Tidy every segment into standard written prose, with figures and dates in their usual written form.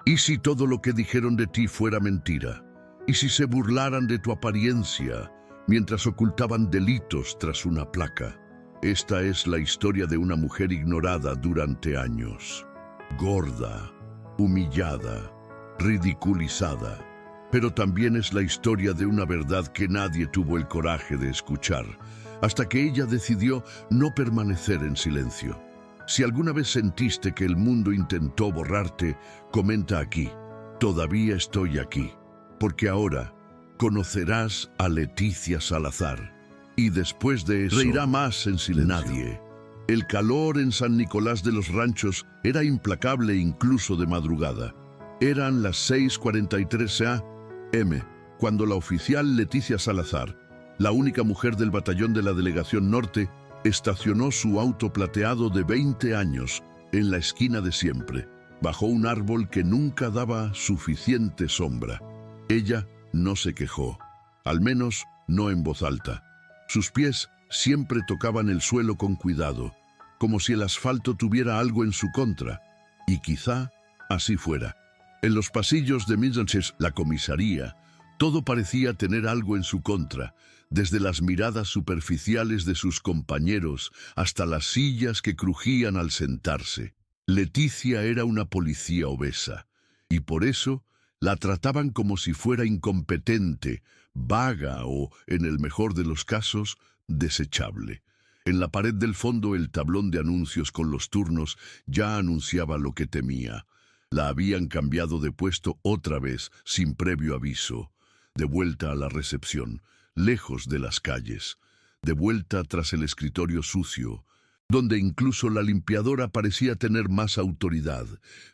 ¿Y si todo lo que dijeron de ti fuera mentira? ¿Y si se burlaran de tu apariencia mientras ocultaban delitos tras una placa? Esta es la historia de una mujer ignorada durante años. Gorda, humillada, ridiculizada. Pero también es la historia de una verdad que nadie tuvo el coraje de escuchar, hasta que ella decidió no permanecer en silencio. Si alguna vez sentiste que el mundo intentó borrarte, comenta aquí: todavía estoy aquí, porque ahora conocerás a Leticia Salazar. Y después de eso, reirá más en silencio. Nadie. El calor en San Nicolás de los Ranchos era implacable incluso de madrugada. Eran las 6:43 a.m. cuando la oficial Leticia Salazar, la única mujer del batallón de la Delegación Norte, estacionó su auto plateado de 20 años en la esquina de siempre, bajo un árbol que nunca daba suficiente sombra. Ella no se quejó, al menos no en voz alta. Sus pies siempre tocaban el suelo con cuidado, como si el asfalto tuviera algo en su contra, y quizá así fuera. En los pasillos de Middlesex, la comisaría, todo parecía tener algo en su contra, desde las miradas superficiales de sus compañeros hasta las sillas que crujían al sentarse. Leticia era una policía obesa, y por eso la trataban como si fuera incompetente, vaga o, en el mejor de los casos, desechable. En la pared del fondo el tablón de anuncios con los turnos ya anunciaba lo que temía. La habían cambiado de puesto otra vez, sin previo aviso. De vuelta a la recepción, lejos de las calles, de vuelta tras el escritorio sucio, donde incluso la limpiadora parecía tener más autoridad.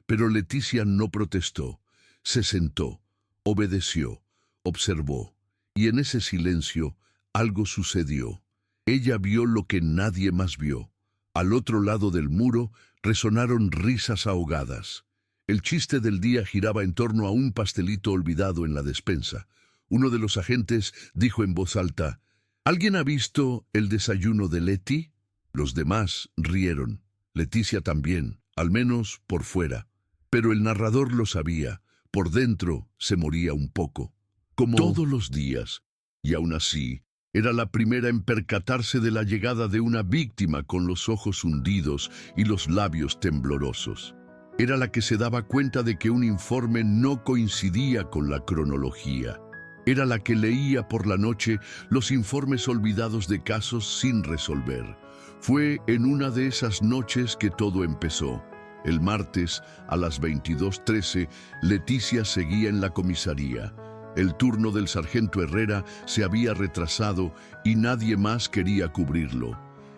Pero Leticia no protestó. Se sentó, obedeció, observó, y en ese silencio algo sucedió. Ella vio lo que nadie más vio. Al otro lado del muro resonaron risas ahogadas. El chiste del día giraba en torno a un pastelito olvidado en la despensa. Uno de los agentes dijo en voz alta: ¿Alguien ha visto el desayuno de Leti? Los demás rieron. Leticia también, al menos por fuera. Pero el narrador lo sabía. Por dentro se moría un poco, como todos los días, y aún así era la primera en percatarse de la llegada de una víctima con los ojos hundidos y los labios temblorosos. Era la que se daba cuenta de que un informe no coincidía con la cronología. Era la que leía por la noche los informes olvidados de casos sin resolver. Fue en una de esas noches que todo empezó. El martes, a las 22:13, Leticia seguía en la comisaría. El turno del sargento Herrera se había retrasado y nadie más quería cubrirlo.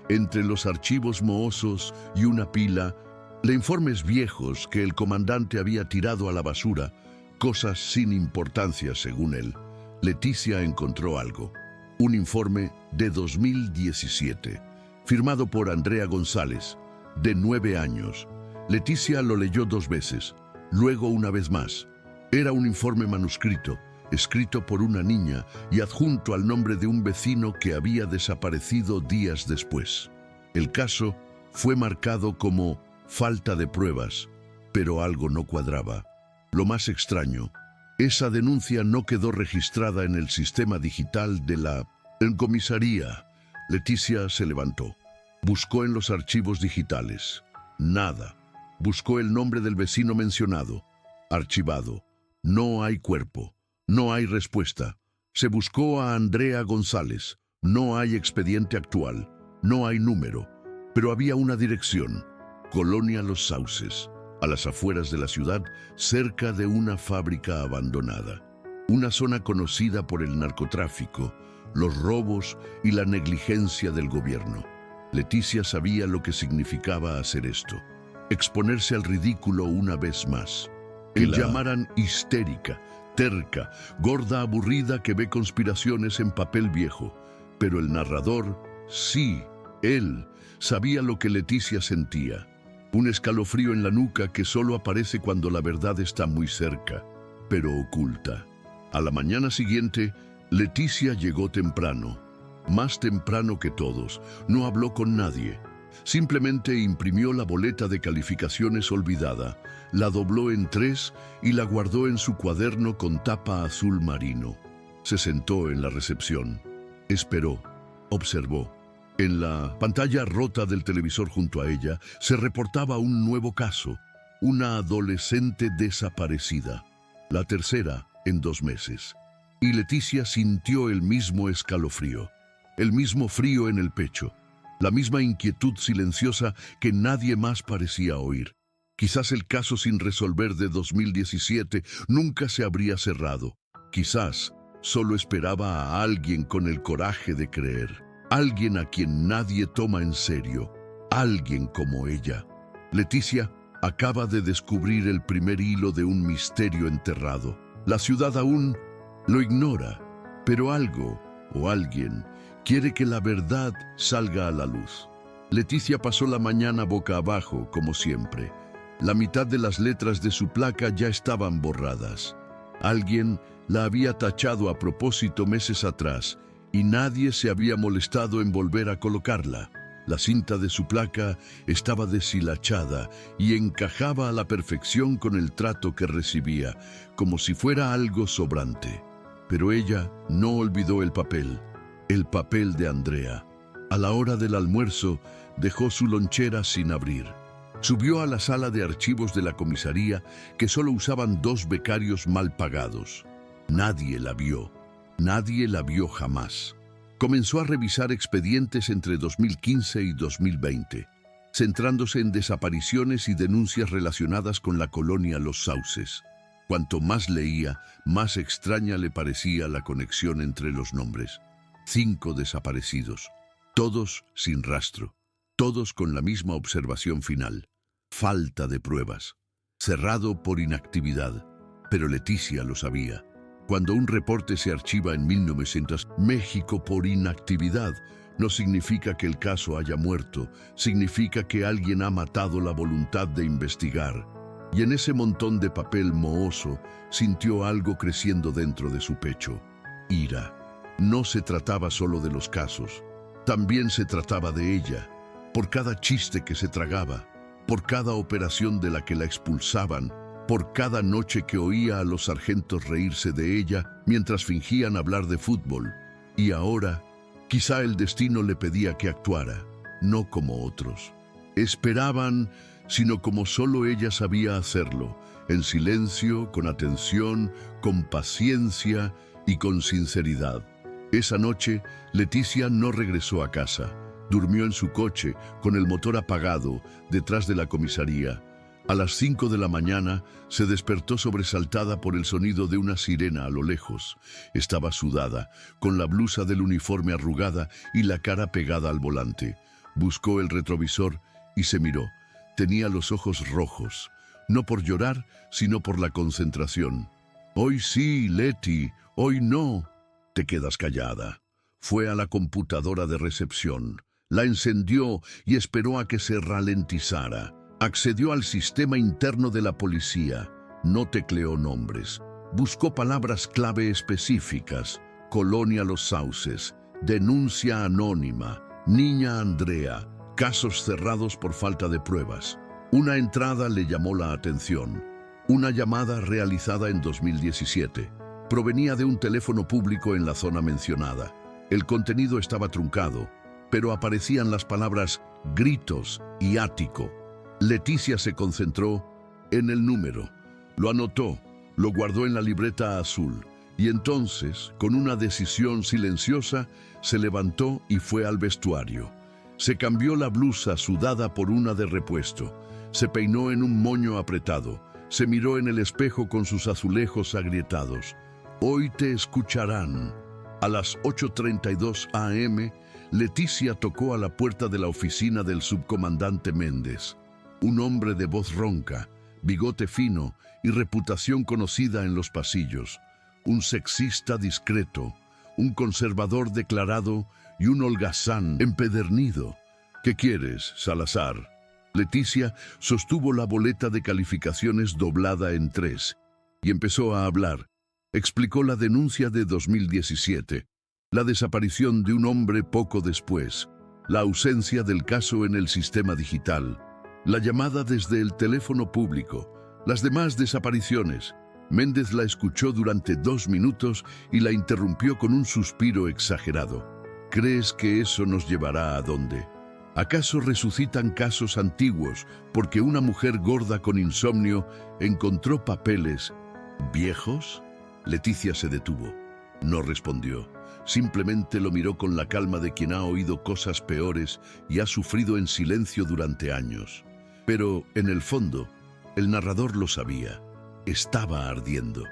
Entre los archivos mohosos y una pila de informes viejos que el comandante había tirado a la basura, cosas sin importancia según él, Leticia encontró algo. Un informe de 2017, firmado por Andrea González, de 9 años. Leticia lo leyó 2 veces, luego una vez más. Era un informe manuscrito, escrito por una niña y adjunto al nombre de un vecino que había desaparecido días después. El caso fue marcado como falta de pruebas, pero algo no cuadraba. Lo más extraño, esa denuncia no quedó registrada en el sistema digital de la comisaría. Leticia se levantó. Buscó en los archivos digitales. Nada. Buscó el nombre del vecino mencionado. Archivado. No hay cuerpo. No hay respuesta. Se buscó a Andrea González. No hay expediente actual. No hay número. Pero había una dirección. Colonia Los Sauces, a las afueras de la ciudad, cerca de una fábrica abandonada. Una zona conocida por el narcotráfico, los robos y la negligencia del gobierno. Leticia sabía lo que significaba hacer esto. Exponerse al ridículo una vez más. Que la llamaran histérica, terca, gorda aburrida que ve conspiraciones en papel viejo. Pero el narrador, sí, él, sabía lo que Leticia sentía. Un escalofrío en la nuca que solo aparece cuando la verdad está muy cerca, pero oculta. A la mañana siguiente, Leticia llegó temprano. Más temprano que todos. No habló con nadie. Simplemente imprimió la boleta de calificaciones olvidada, la dobló en 3 y la guardó en su cuaderno con tapa azul marino. Se sentó en la recepción. Esperó. Observó. En la pantalla rota del televisor junto a ella se reportaba un nuevo caso. Una adolescente desaparecida. La tercera en 2 meses. Y Leticia sintió el mismo escalofrío. El mismo frío en el pecho. La misma inquietud silenciosa que nadie más parecía oír. Quizás el caso sin resolver de 2017 nunca se habría cerrado. Quizás solo esperaba a alguien con el coraje de creer. Alguien a quien nadie toma en serio. Alguien como ella. Leticia acaba de descubrir el primer hilo de un misterio enterrado. La ciudad aún lo ignora, pero algo o alguien quiere que la verdad salga a la luz. Leticia pasó la mañana boca abajo, como siempre. La mitad de las letras de su placa ya estaban borradas. Alguien la había tachado a propósito meses atrás y nadie se había molestado en volver a colocarla. La cinta de su placa estaba deshilachada y encajaba a la perfección con el trato que recibía, como si fuera algo sobrante. Pero ella no olvidó el papel de Andrea. A la hora del almuerzo, dejó su lonchera sin abrir. Subió a la sala de archivos de la comisaría, que solo usaban 2 becarios mal pagados. Nadie la vio jamás. Comenzó a revisar expedientes entre 2015 y 2020, centrándose en desapariciones y denuncias relacionadas con la colonia Los Sauces. Cuanto más leía, más extraña le parecía la conexión entre los nombres. 5 desaparecidos, todos sin rastro, todos con la misma observación final: falta de pruebas, cerrado por inactividad. Pero Leticia lo sabía. Cuando un reporte se archiva en 1900 México por inactividad, no significa que el caso haya muerto, significa que alguien ha matado la voluntad de investigar. Y en ese montón de papel mohoso sintió algo creciendo dentro de su pecho: ira. No se trataba solo de los casos, también se trataba de ella. Por cada chiste que se tragaba, por cada operación de la que la expulsaban, por cada noche que oía a los sargentos reírse de ella mientras fingían hablar de fútbol. Y ahora, quizá el destino le pedía que actuara, no como otros. Esperaban, sino como solo ella sabía hacerlo, en silencio, con atención, con paciencia y con sinceridad. Esa noche, Leticia no regresó a casa. Durmió en su coche, con el motor apagado, detrás de la comisaría. A las 5 de la mañana, se despertó sobresaltada por el sonido de una sirena a lo lejos. Estaba sudada, con la blusa del uniforme arrugada y la cara pegada al volante. Buscó el retrovisor y se miró. Tenía los ojos rojos, no por llorar, sino por la concentración. «Hoy sí, Leti, hoy no». «Te quedas callada». Fue a la computadora de recepción, la encendió y esperó a que se ralentizara. Accedió al sistema interno de la policía, no tecleó nombres. Buscó palabras clave específicas: Colonia Los Sauces, denuncia anónima, niña Andrea, casos cerrados por falta de pruebas. Una entrada le llamó la atención. Una llamada realizada en 2017. Provenía de un teléfono público en la zona mencionada. El contenido estaba truncado, pero aparecían las palabras gritos y ático. Leticia se concentró en el número. Lo anotó, lo guardó en la libreta azul. Y entonces, con una decisión silenciosa, se levantó y fue al vestuario. Se cambió la blusa sudada por una de repuesto. Se peinó en un moño apretado. Se miró en el espejo con sus azulejos agrietados. «Hoy te escucharán». A las 8:32 a.m., Leticia tocó a la puerta de la oficina del subcomandante Méndez. Un hombre de voz ronca, bigote fino y reputación conocida en los pasillos. Un sexista discreto, un conservador declarado y un holgazán empedernido. «¿Qué quieres, Salazar?» Leticia sostuvo la boleta de calificaciones doblada en 3 y empezó a hablar. Explicó la denuncia de 2017, la desaparición de un hombre poco después, la ausencia del caso en el sistema digital, la llamada desde el teléfono público, las demás desapariciones. Méndez la escuchó durante 2 minutos y la interrumpió con un suspiro exagerado. ¿Crees que eso nos llevará a dónde? ¿Acaso resucitan casos antiguos porque una mujer gorda con insomnio encontró papeles viejos? Leticia se detuvo. No respondió. Simplemente lo miró con la calma de quien ha oído cosas peores y ha sufrido en silencio durante años. Pero, en el fondo, el narrador lo sabía. Estaba ardiendo.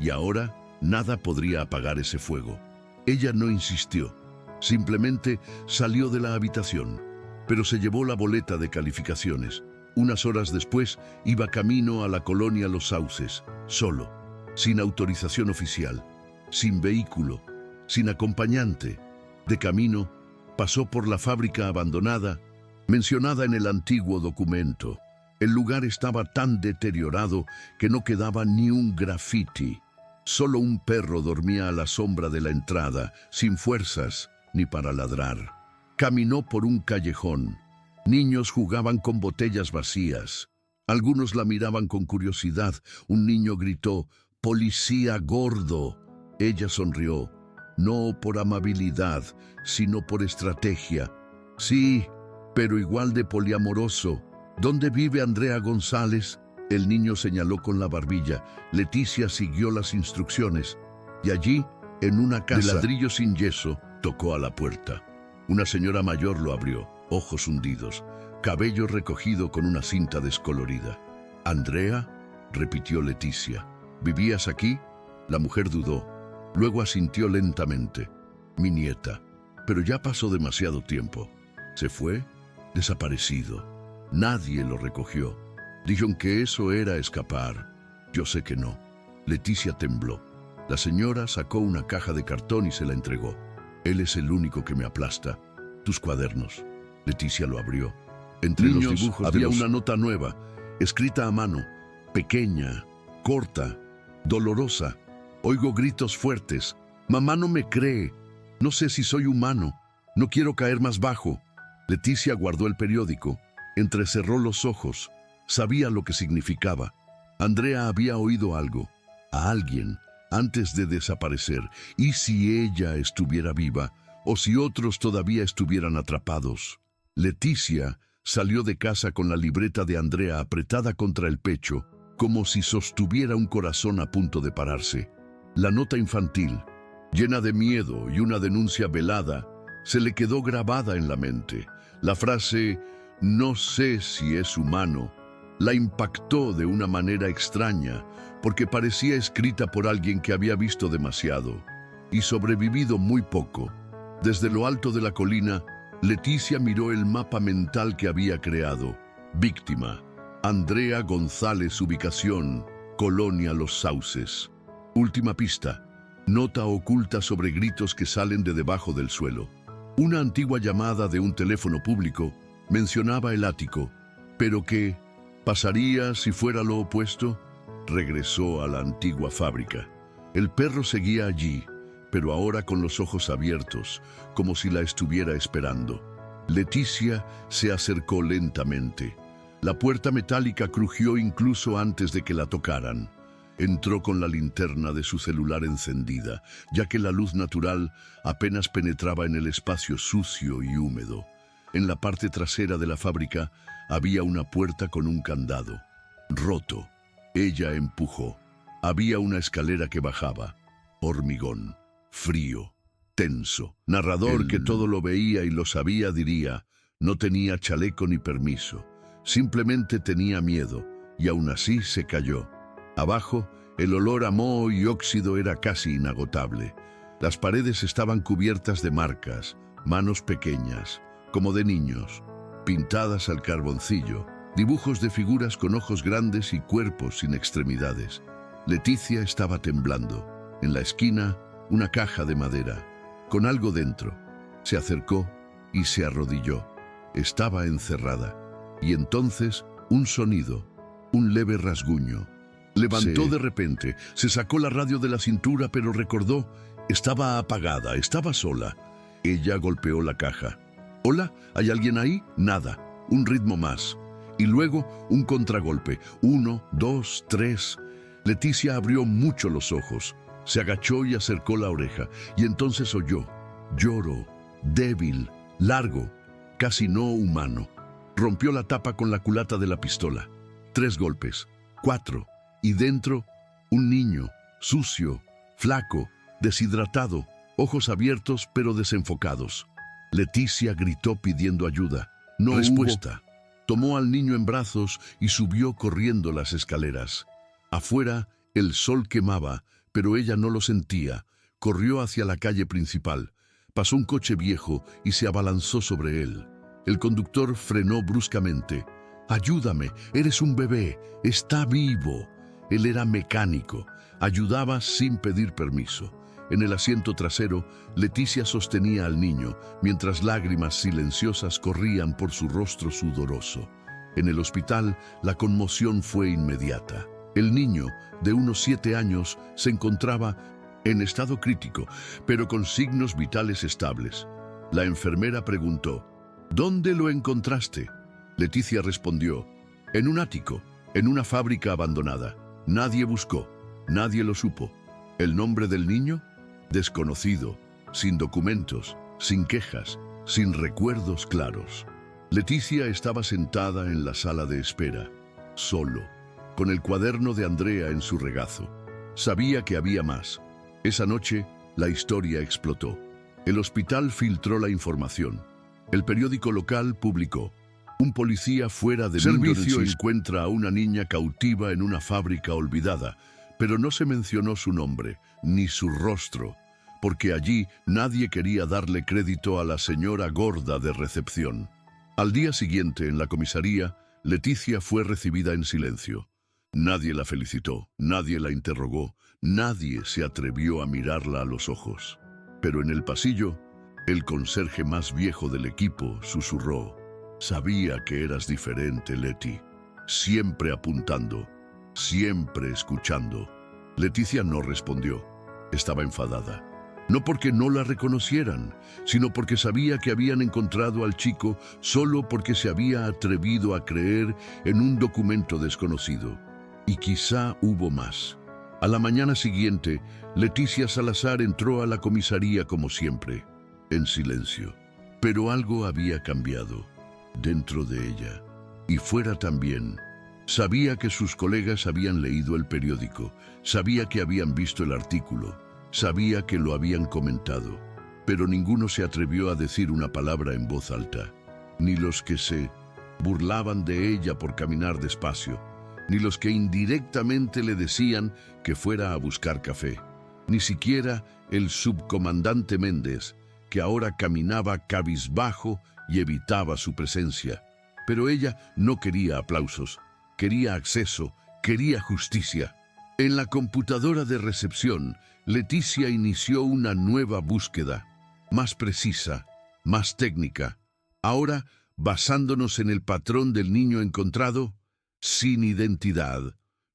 Y ahora, nada podría apagar ese fuego. Ella no insistió. Simplemente salió de la habitación. Pero se llevó la boleta de calificaciones. Unas horas después, iba camino a la colonia Los Sauces, solo, sin autorización oficial, sin vehículo, sin acompañante. De camino, pasó por la fábrica abandonada, mencionada en el antiguo documento. El lugar estaba tan deteriorado que no quedaba ni un grafiti. Solo un perro dormía a la sombra de la entrada, sin fuerzas ni para ladrar. Caminó por un callejón. Niños jugaban con botellas vacías. Algunos la miraban con curiosidad. Un niño gritó, «¡Policía gordo!». Ella sonrió, no por amabilidad, sino por estrategia. «Sí, pero igual de poliamoroso. ¿Dónde vive Andrea González?». El niño señaló con la barbilla. Leticia siguió las instrucciones. Y allí, en una casa de ladrillo sin yeso, tocó a la puerta. Una señora mayor lo abrió, ojos hundidos, cabello recogido con una cinta descolorida. «¿Andrea?», repitió Leticia. «¿Vivías aquí?». La mujer dudó. Luego asintió lentamente. «Mi nieta. Pero ya pasó demasiado tiempo. Se fue, desaparecido. Nadie lo recogió. Dijeron que eso era escapar. Yo sé que no». Leticia tembló. La señora sacó una caja de cartón y se la entregó. «Él es el único que me aplasta. Tus cuadernos». Leticia lo abrió. Entre los dibujos había una nota nueva, escrita a mano, pequeña, corta, dolorosa. Oigo gritos fuertes. «Mamá no me cree. No sé si soy humano. No quiero caer más bajo». Leticia guardó el periódico, entrecerró los ojos. Sabía lo que significaba. Andrea había oído algo, a alguien, antes de desaparecer. ¿Y si ella estuviera viva? ¿O si otros todavía estuvieran atrapados? Leticia salió de casa con la libreta de Andrea apretada contra el pecho, como si sostuviera un corazón a punto de pararse. La nota infantil, llena de miedo y una denuncia velada, se le quedó grabada en la mente. La frase «no sé si es humano» la impactó de una manera extraña, porque parecía escrita por alguien que había visto demasiado y sobrevivido muy poco. Desde lo alto de la colina, Leticia miró el mapa mental que había creado. Víctima: Andrea González, ubicación, Colonia Los Sauces. Última pista: nota oculta sobre gritos que salen de debajo del suelo. Una antigua llamada de un teléfono público mencionaba el ático, pero ¿qué pasaría si fuera lo opuesto? Regresó a la antigua fábrica. El perro seguía allí, pero ahora con los ojos abiertos, como si la estuviera esperando. Leticia se acercó lentamente. La puerta metálica crujió incluso antes de que la tocaran. Entró con la linterna de su celular encendida, ya que la luz natural apenas penetraba en el espacio sucio y húmedo. En la parte trasera de la fábrica había una puerta con un candado, roto. Ella empujó. Había una escalera que bajaba. Hormigón, frío, tenso. Narrador que todo lo veía y lo sabía diría, no tenía chaleco ni permiso. Simplemente tenía miedo, y aún así se cayó. Abajo, el olor a moho y óxido era casi inagotable. Las paredes estaban cubiertas de marcas, manos pequeñas, como de niños, pintadas al carboncillo, dibujos de figuras con ojos grandes y cuerpos sin extremidades. Leticia estaba temblando. En la esquina, una caja de madera, con algo dentro. Se acercó y se arrodilló. Estaba encerrada. Y entonces, un sonido, un leve rasguño. Levantó de repente, se sacó la radio de la cintura, pero recordó, estaba apagada, estaba sola. Ella golpeó la caja. Hola, ¿hay alguien ahí? Nada. Un ritmo más. Y luego un contragolpe. 1, 2, 3. Leticia abrió mucho los ojos. Se agachó y acercó la oreja. Y entonces oyó. Lloro. Débil. Largo. Casi no humano. Rompió la tapa con la culata de la pistola. 3 golpes. 4. Y dentro, un niño. Sucio. Flaco. Deshidratado. Ojos abiertos pero desenfocados. Leticia gritó pidiendo ayuda. No respuesta. Tomó al niño en brazos y subió corriendo las escaleras. Afuera, el sol quemaba, pero ella no lo sentía. Corrió hacia la calle principal. Pasó un coche viejo y se abalanzó sobre él. El conductor frenó bruscamente. «Ayúdame, eres un bebé, está vivo». Él era mecánico. Ayudaba sin pedir permiso. En el asiento trasero, Leticia sostenía al niño, mientras lágrimas silenciosas corrían por su rostro sudoroso. En el hospital, la conmoción fue inmediata. El niño, de unos 7 años, se encontraba en estado crítico, pero con signos vitales estables. La enfermera preguntó, «¿Dónde lo encontraste?». Leticia respondió, «En un ático, en una fábrica abandonada. Nadie buscó, nadie lo supo». ¿El nombre del niño? Desconocido, sin documentos, sin quejas, sin recuerdos claros. Leticia estaba sentada en la sala de espera, solo, con el cuaderno de Andrea en su regazo. Sabía que había más. Esa noche, la historia explotó. El hospital filtró la información. El periódico local publicó: un policía fuera de servicio encuentra a una niña cautiva en una fábrica olvidada, pero no se mencionó su nombre, ni su rostro, porque allí nadie quería darle crédito a la señora gorda de recepción. Al día siguiente, en la comisaría, Leticia fue recibida en silencio. Nadie la felicitó, nadie la interrogó, nadie se atrevió a mirarla a los ojos. Pero en el pasillo, el conserje más viejo del equipo susurró: «Sabía que eras diferente, Leti. Siempre apuntando, siempre escuchando». Leticia no respondió. Estaba enfadada. No porque no la reconocieran, sino porque sabía que habían encontrado al chico solo porque se había atrevido a creer en un documento desconocido. Y quizá hubo más. A la mañana siguiente, Leticia Salazar entró a la comisaría como siempre, en silencio. Pero algo había cambiado dentro de ella, y fuera también. Sabía que sus colegas habían leído el periódico, sabía que habían visto el artículo, sabía que lo habían comentado, pero ninguno se atrevió a decir una palabra en voz alta. Ni los que se burlaban de ella por caminar despacio, ni los que indirectamente le decían que fuera a buscar café, ni siquiera el subcomandante Méndez, que ahora caminaba cabizbajo y evitaba su presencia. Pero ella no quería aplausos, quería acceso, quería justicia. En la computadora de recepción, Leticia inició una nueva búsqueda, más precisa, más técnica. Ahora, basándonos en el patrón del niño encontrado, sin identidad,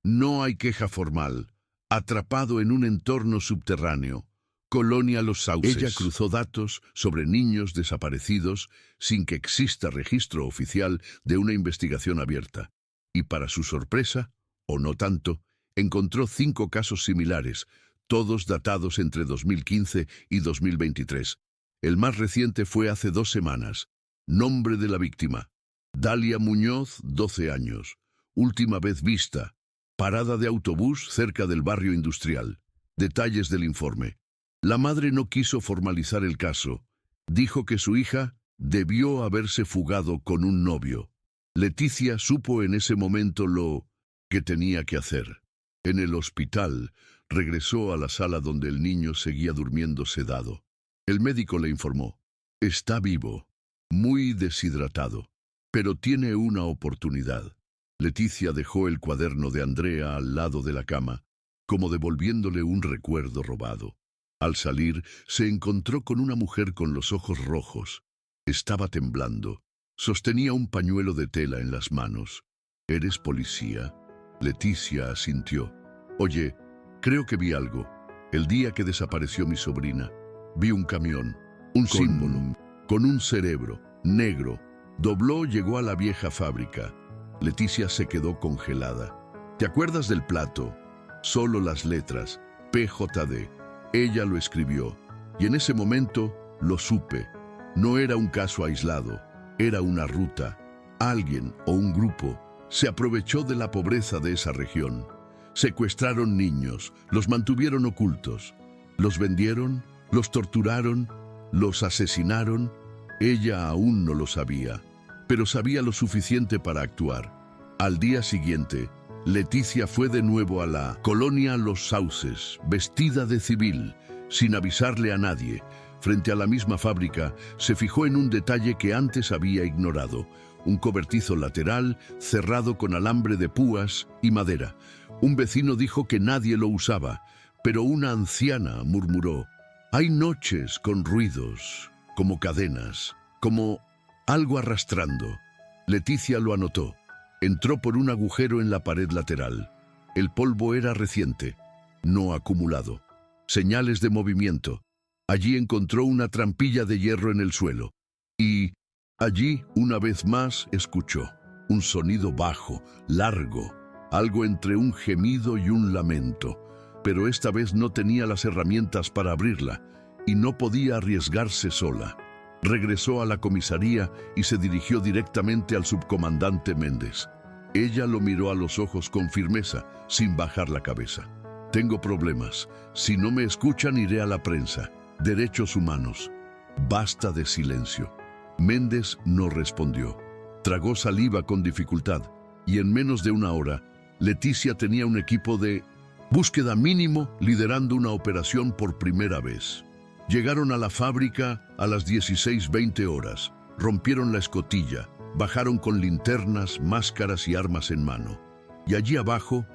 no hay queja formal, atrapado en un entorno subterráneo, Colonia Los Sauces. Ella cruzó datos sobre niños desaparecidos sin que exista registro oficial de una investigación abierta. Y para su sorpresa, o no tanto, encontró 5 casos similares, todos datados entre 2015 y 2023. El más reciente fue hace 2 semanas. Nombre de la víctima: Dalia Muñoz, 12 años. Última vez vista: parada de autobús cerca del barrio industrial. Detalles del informe. La madre no quiso formalizar el caso. Dijo que su hija debió haberse fugado con un novio. Leticia supo en ese momento lo que tenía que hacer. En el hospital, regresó a la sala donde el niño seguía durmiendo sedado. El médico le informó: está vivo, muy deshidratado, pero tiene una oportunidad. Leticia dejó el cuaderno de Andrea al lado de la cama, como devolviéndole un recuerdo robado. Al salir, se encontró con una mujer con los ojos rojos. Estaba temblando. Sostenía un pañuelo de tela en las manos. ¿Eres policía? Leticia asintió. Oye, creo que vi algo. El día que desapareció mi sobrina, vi un camión, un símbolo, con un cerebro. negro. Dobló, llegó a la vieja fábrica. Leticia se quedó congelada. ¿Te acuerdas del plato? Solo las letras, PJD. Ella lo escribió, y en ese momento lo supe. No era un caso aislado, era una ruta. Alguien o un grupo se aprovechó de la pobreza de esa región. Secuestraron niños, los mantuvieron ocultos. Los vendieron, los torturaron, los asesinaron. Ella aún no lo sabía, pero sabía lo suficiente para actuar. Al día siguiente, Leticia fue de nuevo a la colonia Los Sauces, vestida de civil, sin avisarle a nadie. Frente a la misma fábrica, se fijó en un detalle que antes había ignorado: un cobertizo lateral cerrado con alambre de púas y madera. Un vecino dijo que nadie lo usaba, pero una anciana murmuró: «Hay noches con ruidos, como cadenas, como algo arrastrando». Leticia lo anotó. Entró por un agujero en la pared lateral. El polvo era reciente, no acumulado. Señales de movimiento. Allí encontró una trampilla de hierro en el suelo. Y allí, una vez más, escuchó un sonido bajo, largo, algo entre un gemido y un lamento. Pero esta vez no tenía las herramientas para abrirla y no podía arriesgarse sola. Regresó a la comisaría y se dirigió directamente al subcomandante Méndez. Ella lo miró a los ojos con firmeza, sin bajar la cabeza. «Tengo problemas. Si no me escuchan, iré a la prensa. Derechos humanos». «Basta de silencio». Méndez no respondió. Tragó saliva con dificultad y en menos de una hora, Leticia tenía un equipo de búsqueda mínimo liderando una operación por primera vez. Llegaron a la fábrica a las 16:20 horas, rompieron la escotilla, bajaron con linternas, máscaras y armas en mano. Y allí abajo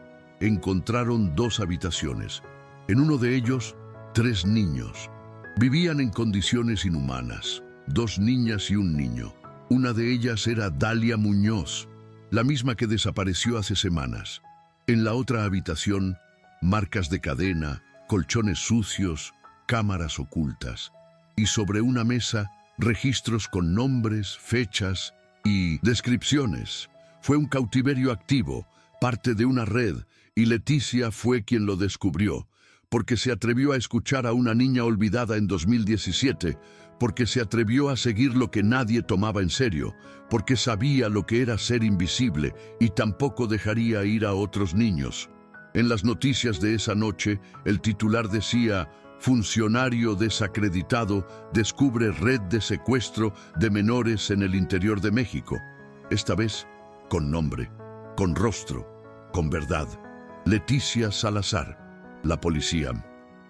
encontraron 2 habitaciones. En uno de ellos, 3 niños. Vivían en condiciones inhumanas, 2 niñas y un niño. Una de ellas era Dalia Muñoz, la misma que desapareció hace semanas. En la otra habitación, marcas de cadena, colchones sucios, cámaras ocultas. Y sobre una mesa, registros con nombres, fechas y descripciones. Fue un cautiverio activo, parte de una red, y Leticia fue quien lo descubrió, porque se atrevió a escuchar a una niña olvidada en 2017, porque se atrevió a seguir lo que nadie tomaba en serio, porque sabía lo que era ser invisible y tampoco dejaría ir a otros niños. En las noticias de esa noche, el titular decía: «Funcionario desacreditado descubre red de secuestro de menores en el interior de México». Esta vez, con nombre, con rostro, con verdad. Leticia Salazar. La policía,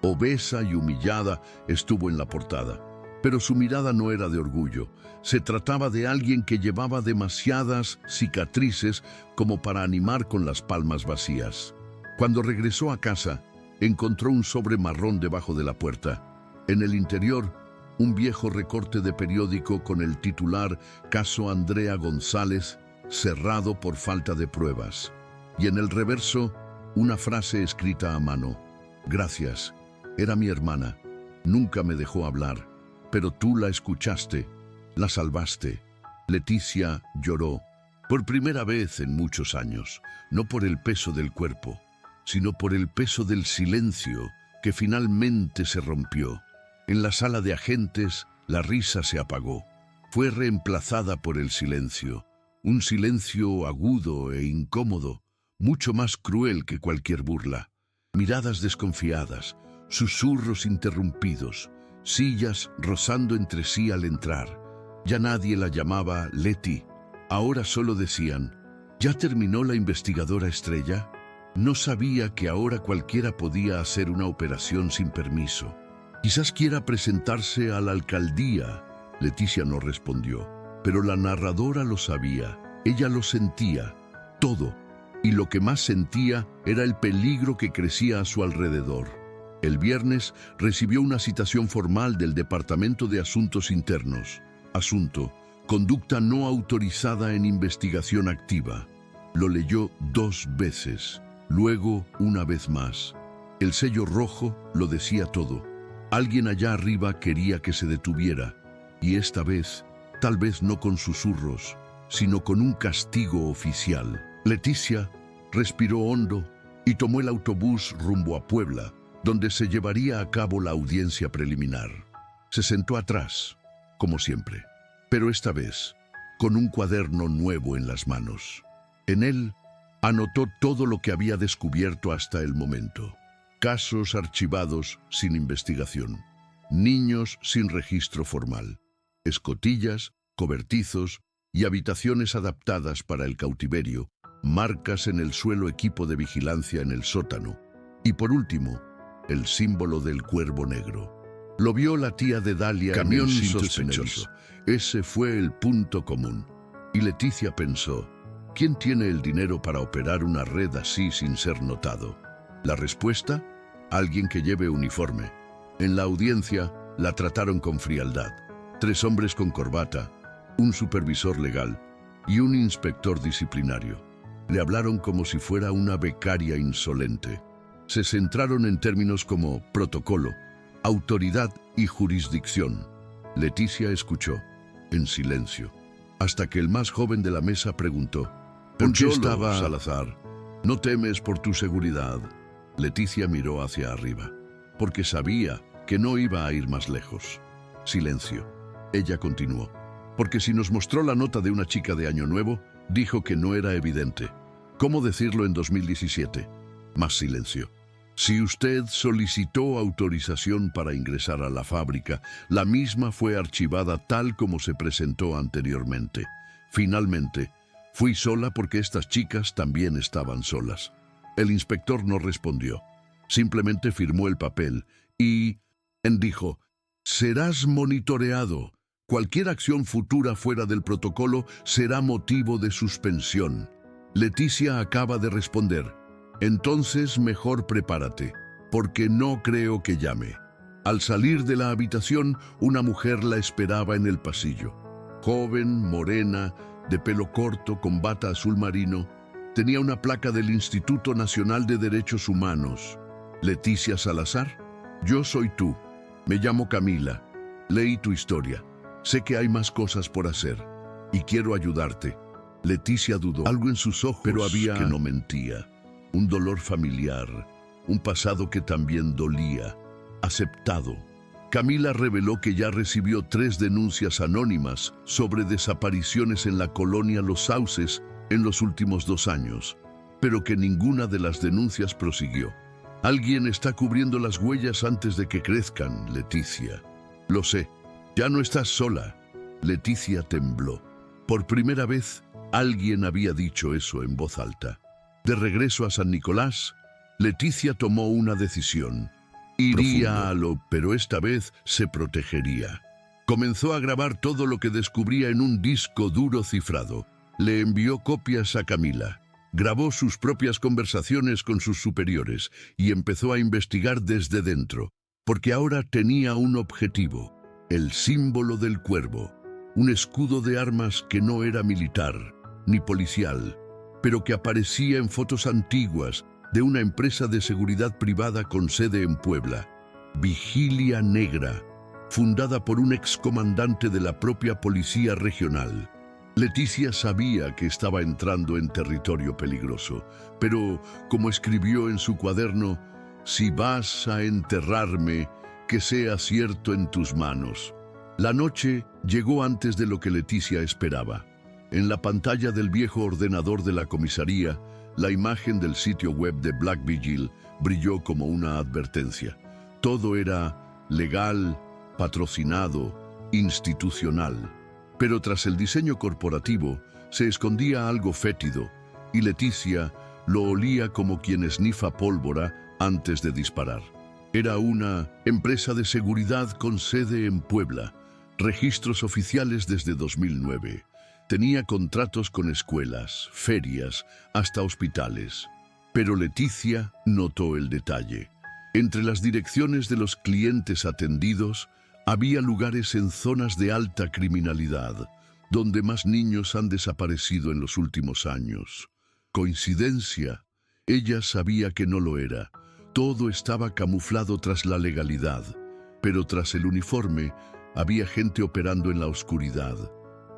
obesa y humillada, estuvo en la portada. Pero su mirada no era de orgullo. Se trataba de alguien que llevaba demasiadas cicatrices como para animar con las palmas vacías. Cuando regresó a casa, encontró un sobre marrón debajo de la puerta. En el interior, un viejo recorte de periódico con el titular «Caso Andrea González, cerrado por falta de pruebas». Y en el reverso, una frase escrita a mano: «Gracias, era mi hermana, nunca me dejó hablar, pero tú la escuchaste, la salvaste». Leticia lloró, por primera vez en muchos años, no por el peso del cuerpo, sino por el peso del silencio que finalmente se rompió. En la sala de agentes, la risa se apagó. Fue reemplazada por el silencio, un silencio agudo e incómodo, mucho más cruel que cualquier burla. Miradas desconfiadas, susurros interrumpidos, sillas rozando entre sí al entrar. Ya nadie la llamaba Leti. Ahora solo decían: ¿ya terminó la investigadora estrella? No sabía que ahora cualquiera podía hacer una operación sin permiso. Quizás quiera presentarse a la alcaldía. Leticia no respondió, pero la narradora lo sabía. Ella lo sentía, todo. Y lo que más sentía era el peligro que crecía a su alrededor. El viernes recibió una citación formal del Departamento de Asuntos Internos. Asunto: conducta no autorizada en investigación activa. Lo leyó 2 veces, luego una vez más. El sello rojo lo decía todo. Alguien allá arriba quería que se detuviera, y esta vez tal vez no con susurros, sino con un castigo oficial. Leticia respiró hondo y tomó el autobús rumbo a Puebla, donde se llevaría a cabo la audiencia preliminar. Se sentó atrás, como siempre, pero esta vez con un cuaderno nuevo en las manos. En él anotó todo lo que había descubierto hasta el momento. Casos archivados sin investigación, niños sin registro formal, escotillas, cobertizos y habitaciones adaptadas para el cautiverio, marcas en el suelo, equipo de vigilancia en el sótano y, por último, el símbolo del cuervo negro. Lo vio la tía de Dalia. Camión sospechoso. Ese fue el punto común. Y Leticia pensó, ¿quién tiene el dinero para operar una red así sin ser notado? La respuesta, alguien que lleve uniforme. En la audiencia la trataron con frialdad. 3 hombres con corbata, un supervisor legal y un inspector disciplinario. Le hablaron como si fuera una becaria insolente. Se centraron en términos como protocolo, autoridad y jurisdicción. Leticia escuchó, en silencio, hasta que el más joven de la mesa preguntó, ¿por qué estaba Salazar? ¿No temes por tu seguridad? Leticia miró hacia arriba, porque sabía que no iba a ir más lejos. Silencio. Ella continuó, porque si nos mostró la nota de una chica de Año Nuevo, dijo que no era evidente. ¿Cómo decirlo en 2017? Más silencio. Si usted solicitó autorización para ingresar a la fábrica, la misma fue archivada tal como se presentó anteriormente. Finalmente, fui sola porque estas chicas también estaban solas. El inspector no respondió. Simplemente firmó el papel y dijo, serás monitoreado. Cualquier acción futura fuera del protocolo será motivo de suspensión. Leticia acaba de responder. Entonces mejor prepárate, porque no creo que llame. Al salir de la habitación, una mujer la esperaba en el pasillo. Joven, morena, de pelo corto, con bata azul marino, tenía una placa del Instituto Nacional de Derechos Humanos. Leticia Salazar, yo soy tú. Me llamo Camila. Leí tu historia. Sé que hay más cosas por hacer y quiero ayudarte. Leticia dudó. Algo en sus ojos pero había que no mentía. Un dolor familiar, un pasado que también dolía, aceptado. Camila reveló que ya recibió 3 denuncias anónimas sobre desapariciones en la colonia Los Sauces en los últimos 2 años, pero que ninguna de las denuncias prosiguió. Alguien está cubriendo las huellas antes de que crezcan, Leticia. Lo sé, ya no estás sola. Leticia tembló. Por primera vez, alguien había dicho eso en voz alta. De regreso a San Nicolás, Leticia tomó una decisión. Iría pero esta vez se protegería. Comenzó a grabar todo lo que descubría en un disco duro cifrado. Le envió copias a Camila. Grabó sus propias conversaciones con sus superiores y empezó a investigar desde dentro, porque ahora tenía un objetivo, el símbolo del cuervo, un escudo de armas que no era militar ni policial, pero que aparecía en fotos antiguas de una empresa de seguridad privada con sede en Puebla, Vigilia Negra, fundada por un excomandante de la propia policía regional. Leticia sabía que estaba entrando en territorio peligroso, pero, como escribió en su cuaderno, si vas a enterrarme, que sea cierto en tus manos. La noche llegó antes de lo que Leticia esperaba. En la pantalla del viejo ordenador de la comisaría, la imagen del sitio web de Black Vigil brilló como una advertencia. Todo era legal, patrocinado, institucional. Pero tras el diseño corporativo se escondía algo fétido, y Leticia lo olía como quien esnifa pólvora antes de disparar. Era una empresa de seguridad con sede en Puebla, registros oficiales desde 2009. Tenía contratos con escuelas, ferias, hasta hospitales. Pero Leticia notó el detalle. Entre las direcciones de los clientes atendidos, había lugares en zonas de alta criminalidad, donde más niños han desaparecido en los últimos años. ¿Coincidencia? Ella sabía que no lo era. Todo estaba camuflado tras la legalidad, pero tras el uniforme había gente operando en la oscuridad.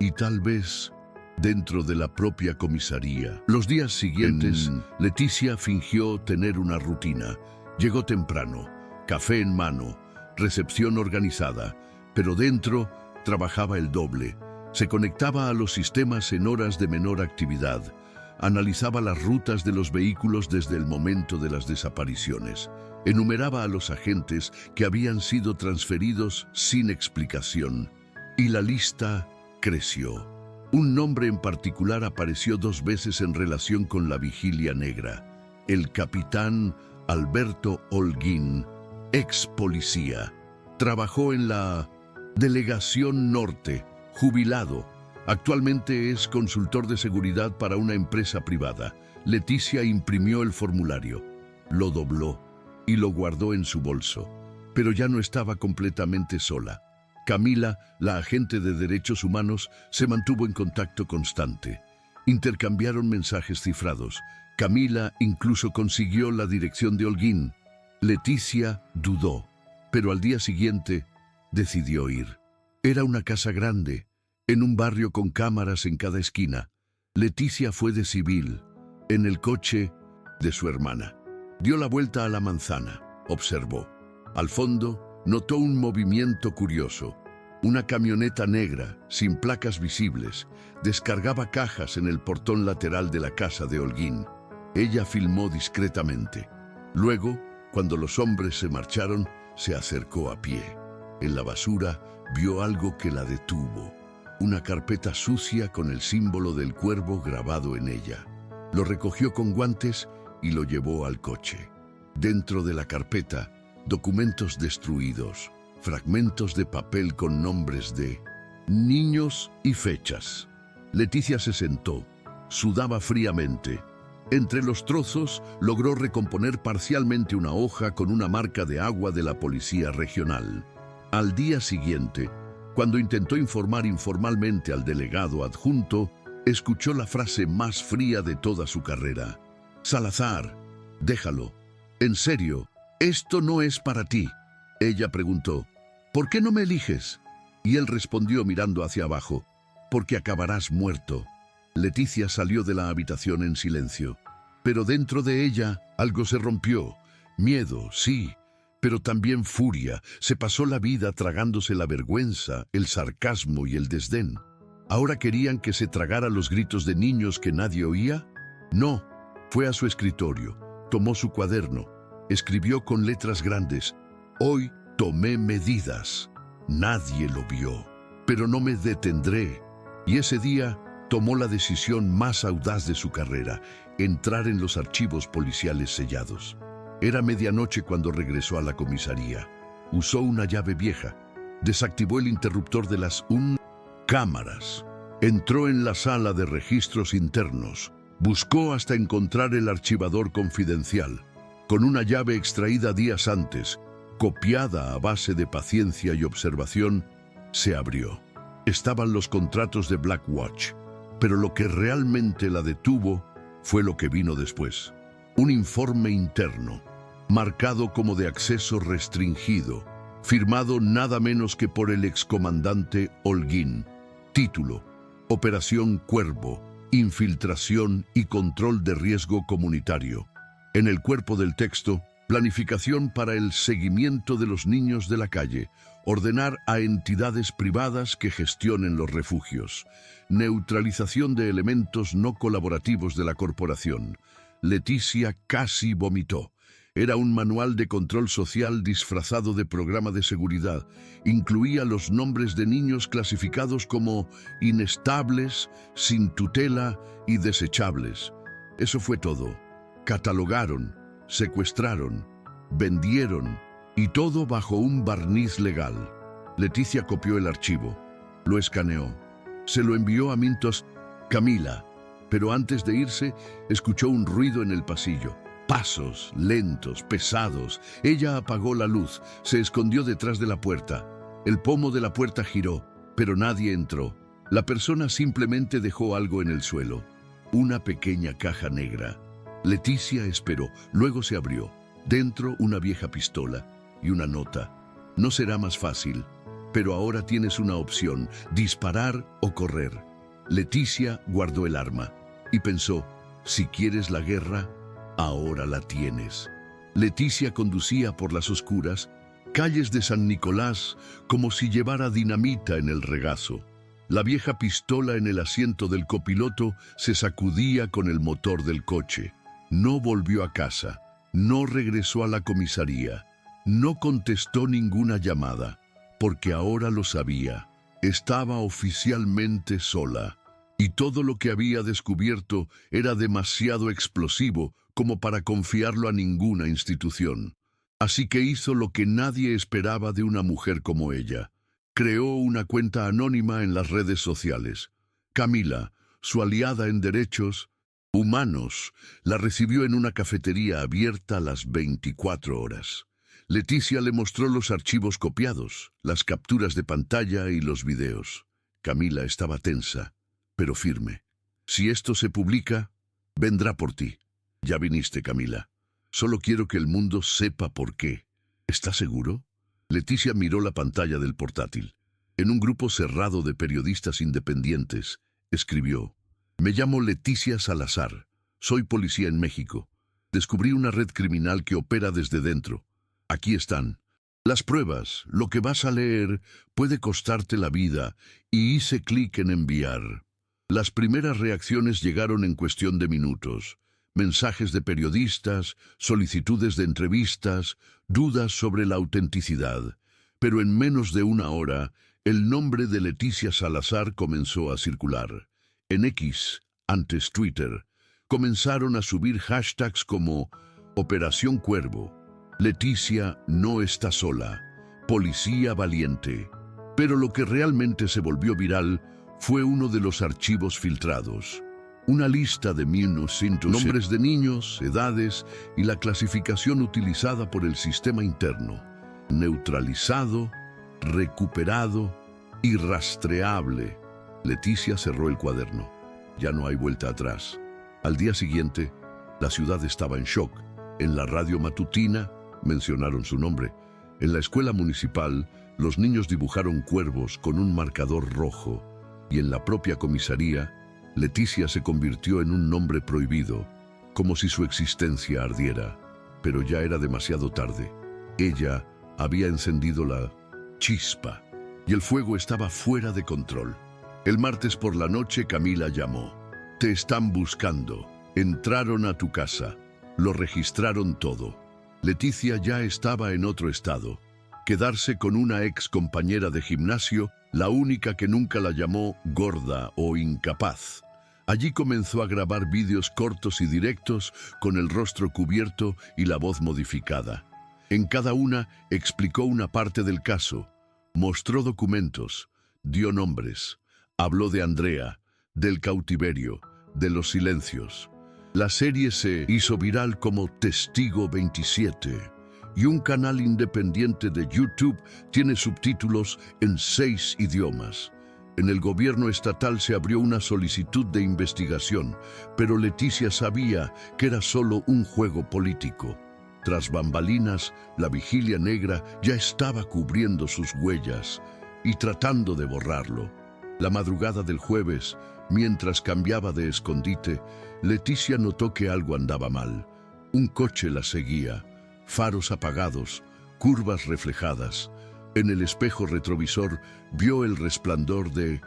y tal vez dentro de la propia comisaría. Los días siguientes, Leticia fingió tener una rutina. Llegó temprano, café en mano, recepción organizada, pero dentro trabajaba el doble. Se conectaba a los sistemas en horas de menor actividad. Analizaba las rutas de los vehículos desde el momento de las desapariciones. Enumeraba a los agentes que habían sido transferidos sin explicación. Y la lista creció. Un nombre en particular apareció 2 veces en relación con la vigilia negra. El capitán Alberto Holguín, ex policía. Trabajó en la Delegación Norte, jubilado. Actualmente es consultor de seguridad para una empresa privada. Leticia imprimió el formulario, lo dobló y lo guardó en su bolso. Pero ya no estaba completamente sola. Camila, la agente de derechos humanos, se mantuvo en contacto constante. Intercambiaron mensajes cifrados. Camila incluso consiguió la dirección de Holguín. Leticia dudó, pero al día siguiente decidió ir. Era una casa grande, en un barrio con cámaras en cada esquina. Leticia fue de civil, en el coche de su hermana. Dio la vuelta a la manzana, observó. Al fondo, notó un movimiento curioso. Una camioneta negra, sin placas visibles, descargaba cajas en el portón lateral de la casa de Holguín. Ella filmó discretamente. Luego, cuando los hombres se marcharon, se acercó a pie. En la basura, vio algo que la detuvo. Una carpeta sucia con el símbolo del cuervo grabado en ella. Lo recogió con guantes y lo llevó al coche. Dentro de la carpeta, documentos destruidos, fragmentos de papel con nombres de niños y fechas. Leticia se sentó, sudaba fríamente. Entre los trozos logró recomponer parcialmente una hoja con una marca de agua de la policía regional. Al día siguiente, cuando intentó informar informalmente al delegado adjunto, escuchó la frase más fría de toda su carrera. Salazar, déjalo. En serio, esto no es para ti. Ella preguntó, ¿por qué no me eliges? Y él respondió mirando hacia abajo, porque acabarás muerto. Leticia salió de la habitación en silencio, pero dentro de ella algo se rompió. Miedo, sí, pero también furia. Se pasó la vida tragándose la vergüenza, el sarcasmo y el desdén. ¿Ahora querían que se tragara los gritos de niños que nadie oía? No, fue a su escritorio, tomó su cuaderno, escribió con letras grandes, «Hoy tomé medidas. Nadie lo vio, pero no me detendré». Y ese día tomó la decisión más audaz de su carrera, entrar en los archivos policiales sellados. Era medianoche cuando regresó a la comisaría. Usó una llave vieja, desactivó el interruptor de las cámaras, entró en la sala de registros internos, buscó hasta encontrar el archivador confidencial. Con una llave extraída días antes, copiada a base de paciencia y observación, se abrió. Estaban los contratos de Blackwatch, pero lo que realmente la detuvo fue lo que vino después. Un informe interno, marcado como de acceso restringido, firmado nada menos que por el excomandante Holguín. Título: Operación Cuervo, infiltración y control de riesgo comunitario. En el cuerpo del texto, planificación para el seguimiento de los niños de la calle, ordenar a entidades privadas que gestionen los refugios, neutralización de elementos no colaborativos de la corporación. Leticia casi vomitó. Era un manual de control social disfrazado de programa de seguridad. Incluía los nombres de niños clasificados como inestables, sin tutela y desechables. Eso fue todo. Catalogaron, secuestraron, vendieron, y todo bajo un barniz legal. Leticia copió el archivo, lo escaneó, se lo envió a Mintos Camila, pero antes de irse, escuchó un ruido en el pasillo. Pasos, lentos, pesados. Ella apagó la luz, se escondió detrás de la puerta. El pomo de la puerta giró, pero nadie entró. La persona simplemente dejó algo en el suelo. Una pequeña caja negra. Leticia esperó, luego se abrió. Dentro una vieja pistola y una nota. No será más fácil. Pero ahora tienes una opción, disparar o correr. Leticia guardó el arma y pensó, si quieres la guerra, ahora la tienes. Leticia conducía por las oscuras calles de San Nicolás como si llevara dinamita en el regazo. La vieja pistola en el asiento del copiloto se sacudía con el motor del coche. No volvió a casa, no regresó a la comisaría, no contestó ninguna llamada, porque ahora lo sabía. Estaba oficialmente sola, y todo lo que había descubierto era demasiado explosivo como para confiarlo a ninguna institución. Así que hizo lo que nadie esperaba de una mujer como ella. Creó una cuenta anónima en las redes sociales. Camila, su aliada en derechos humanos, la recibió en una cafetería abierta a las 24 horas. Leticia le mostró los archivos copiados, las capturas de pantalla y los videos. Camila estaba tensa, pero firme. Si esto se publica, vendrá por ti. Ya viniste, Camila. Solo quiero que el mundo sepa por qué. ¿Estás seguro? Leticia miró la pantalla del portátil. En un grupo cerrado de periodistas independientes, escribió: Me llamo Leticia Salazar. Soy policía en México. Descubrí una red criminal que opera desde dentro. Aquí están. Las pruebas, lo que vas a leer, puede costarte la vida, y hice clic en enviar. Las primeras reacciones llegaron en cuestión de minutos. Mensajes de periodistas, solicitudes de entrevistas, dudas sobre la autenticidad. Pero en menos de una hora, el nombre de Leticia Salazar comenzó a circular. En X, antes Twitter, comenzaron a subir hashtags como Operación Cuervo, Leticia no está sola, Policía Valiente. Pero lo que realmente se volvió viral fue uno de los archivos filtrados. Una lista de 1900 nombres de niños, edades y la clasificación utilizada por el sistema interno. Neutralizado, recuperado y rastreable. Leticia cerró el cuaderno. Ya no hay vuelta atrás. Al día siguiente, la ciudad estaba en shock. En la radio matutina mencionaron su nombre. En la escuela municipal, los niños dibujaron cuervos con un marcador rojo. Y en la propia comisaría, Leticia se convirtió en un nombre prohibido, como si su existencia ardiera. Pero ya era demasiado tarde. Ella había encendido la chispa, y el fuego estaba fuera de control. El martes por la noche, Camila llamó. Te están buscando. Entraron a tu casa. Lo registraron todo. Leticia ya estaba en otro estado. Quedarse con una ex compañera de gimnasio, la única que nunca la llamó gorda o incapaz. Allí comenzó a grabar vídeos cortos y directos con el rostro cubierto y la voz modificada. En cada una explicó una parte del caso, mostró documentos, dio nombres, habló de Andrea, del cautiverio, de los silencios. La serie se hizo viral como Testigo 27 y un canal independiente de YouTube tiene subtítulos en 6 idiomas. En el gobierno estatal se abrió una solicitud de investigación, pero Leticia sabía que era solo un juego político. Tras bambalinas, la vigilia negra ya estaba cubriendo sus huellas y tratando de borrarlo. La madrugada del jueves, mientras cambiaba de escondite, Leticia notó que algo andaba mal. Un coche la seguía, faros apagados, curvas reflejadas. En el espejo retrovisor vio el resplandor de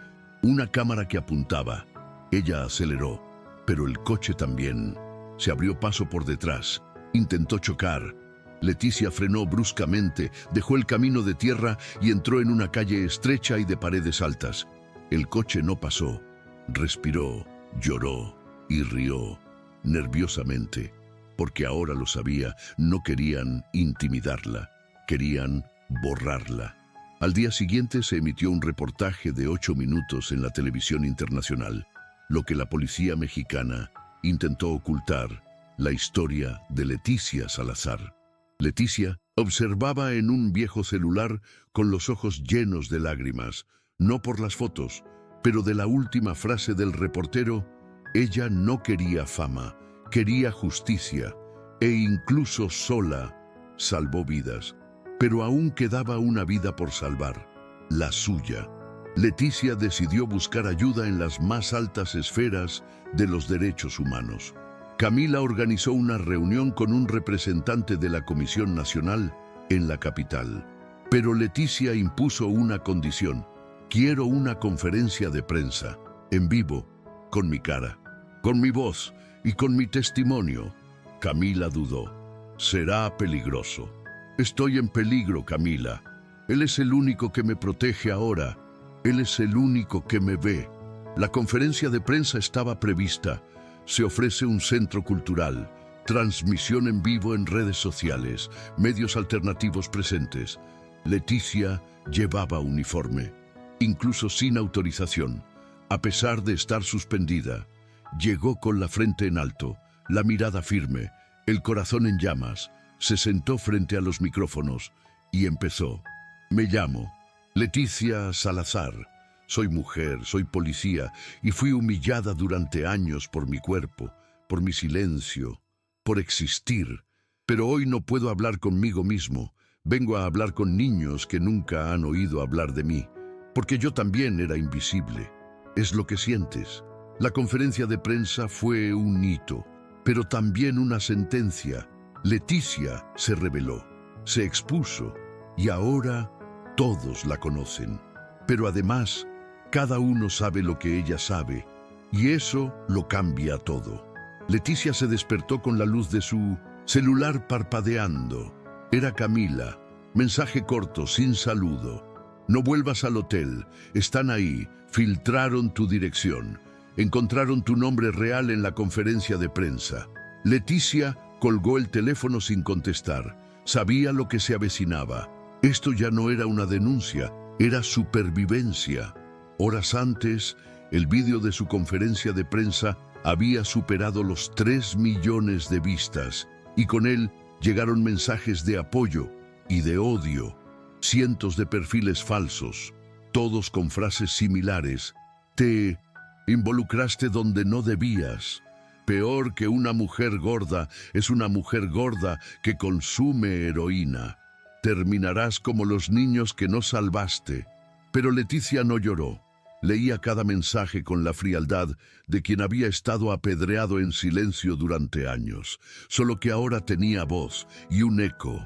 una cámara que apuntaba. Ella aceleró, pero el coche también. Se abrió paso por detrás. Intentó chocar. Leticia frenó bruscamente, dejó el camino de tierra y entró en una calle estrecha y de paredes altas. El coche no pasó. Respiró, lloró y rió, nerviosamente, porque ahora lo sabía, no querían intimidarla, querían borrarla. Al día siguiente se emitió un reportaje de 8 minutos en la televisión internacional, lo que la policía mexicana intentó ocultar, la historia de Leticia Salazar. Leticia observaba en un viejo celular con los ojos llenos de lágrimas, no por las fotos, pero de la última frase del reportero. Ella no quería fama, quería justicia, e incluso sola salvó vidas. Pero aún quedaba una vida por salvar. la suya. Leticia decidió buscar ayuda en las más altas esferas de los derechos humanos. Camila organizó una reunión con un representante de la Comisión Nacional en la capital. Pero Leticia impuso una condición: quiero una conferencia de prensa, en vivo, con mi cara, con mi voz y con mi testimonio. Camila dudó. Será peligroso. Estoy en peligro, Camila. Él es el único que me protege ahora. Él es el único que me ve. La conferencia de prensa estaba prevista. Se ofrece un centro cultural, transmisión en vivo en redes sociales, medios alternativos presentes. Leticia llevaba uniforme, incluso sin autorización. A pesar de estar suspendida, llegó con la frente en alto, la mirada firme, el corazón en llamas. Se sentó frente a los micrófonos y empezó. Me llamo Leticia Salazar. Soy mujer, soy policía y fui humillada durante años por mi cuerpo, por mi silencio, por existir. Pero hoy no puedo hablar conmigo mismo. Vengo a hablar con niños que nunca han oído hablar de mí, porque yo también era invisible. Es lo que sientes. La conferencia de prensa fue un hito, pero también una sentencia. Leticia se reveló, se expuso y ahora todos la conocen. Pero además, cada uno sabe lo que ella sabe y eso lo cambia todo. Leticia se despertó con la luz de su celular parpadeando. Era Camila. Mensaje corto, sin saludo. No vuelvas al hotel. Están ahí. Filtraron tu dirección. Encontraron tu nombre real en la conferencia de prensa. Leticia colgó el teléfono sin contestar. Sabía lo que se avecinaba. Esto ya no era una denuncia, era supervivencia. Horas antes, el vídeo de su conferencia de prensa había superado los 3 millones de vistas y con él llegaron mensajes de apoyo y de odio, cientos de perfiles falsos, todos con frases similares. Te involucraste donde no debías. Peor que una mujer gorda es una mujer gorda que consume heroína. Terminarás como los niños que no salvaste. Pero Leticia no lloró. Leía cada mensaje con la frialdad de quien había estado apedreado en silencio durante años, solo que ahora tenía voz y un eco.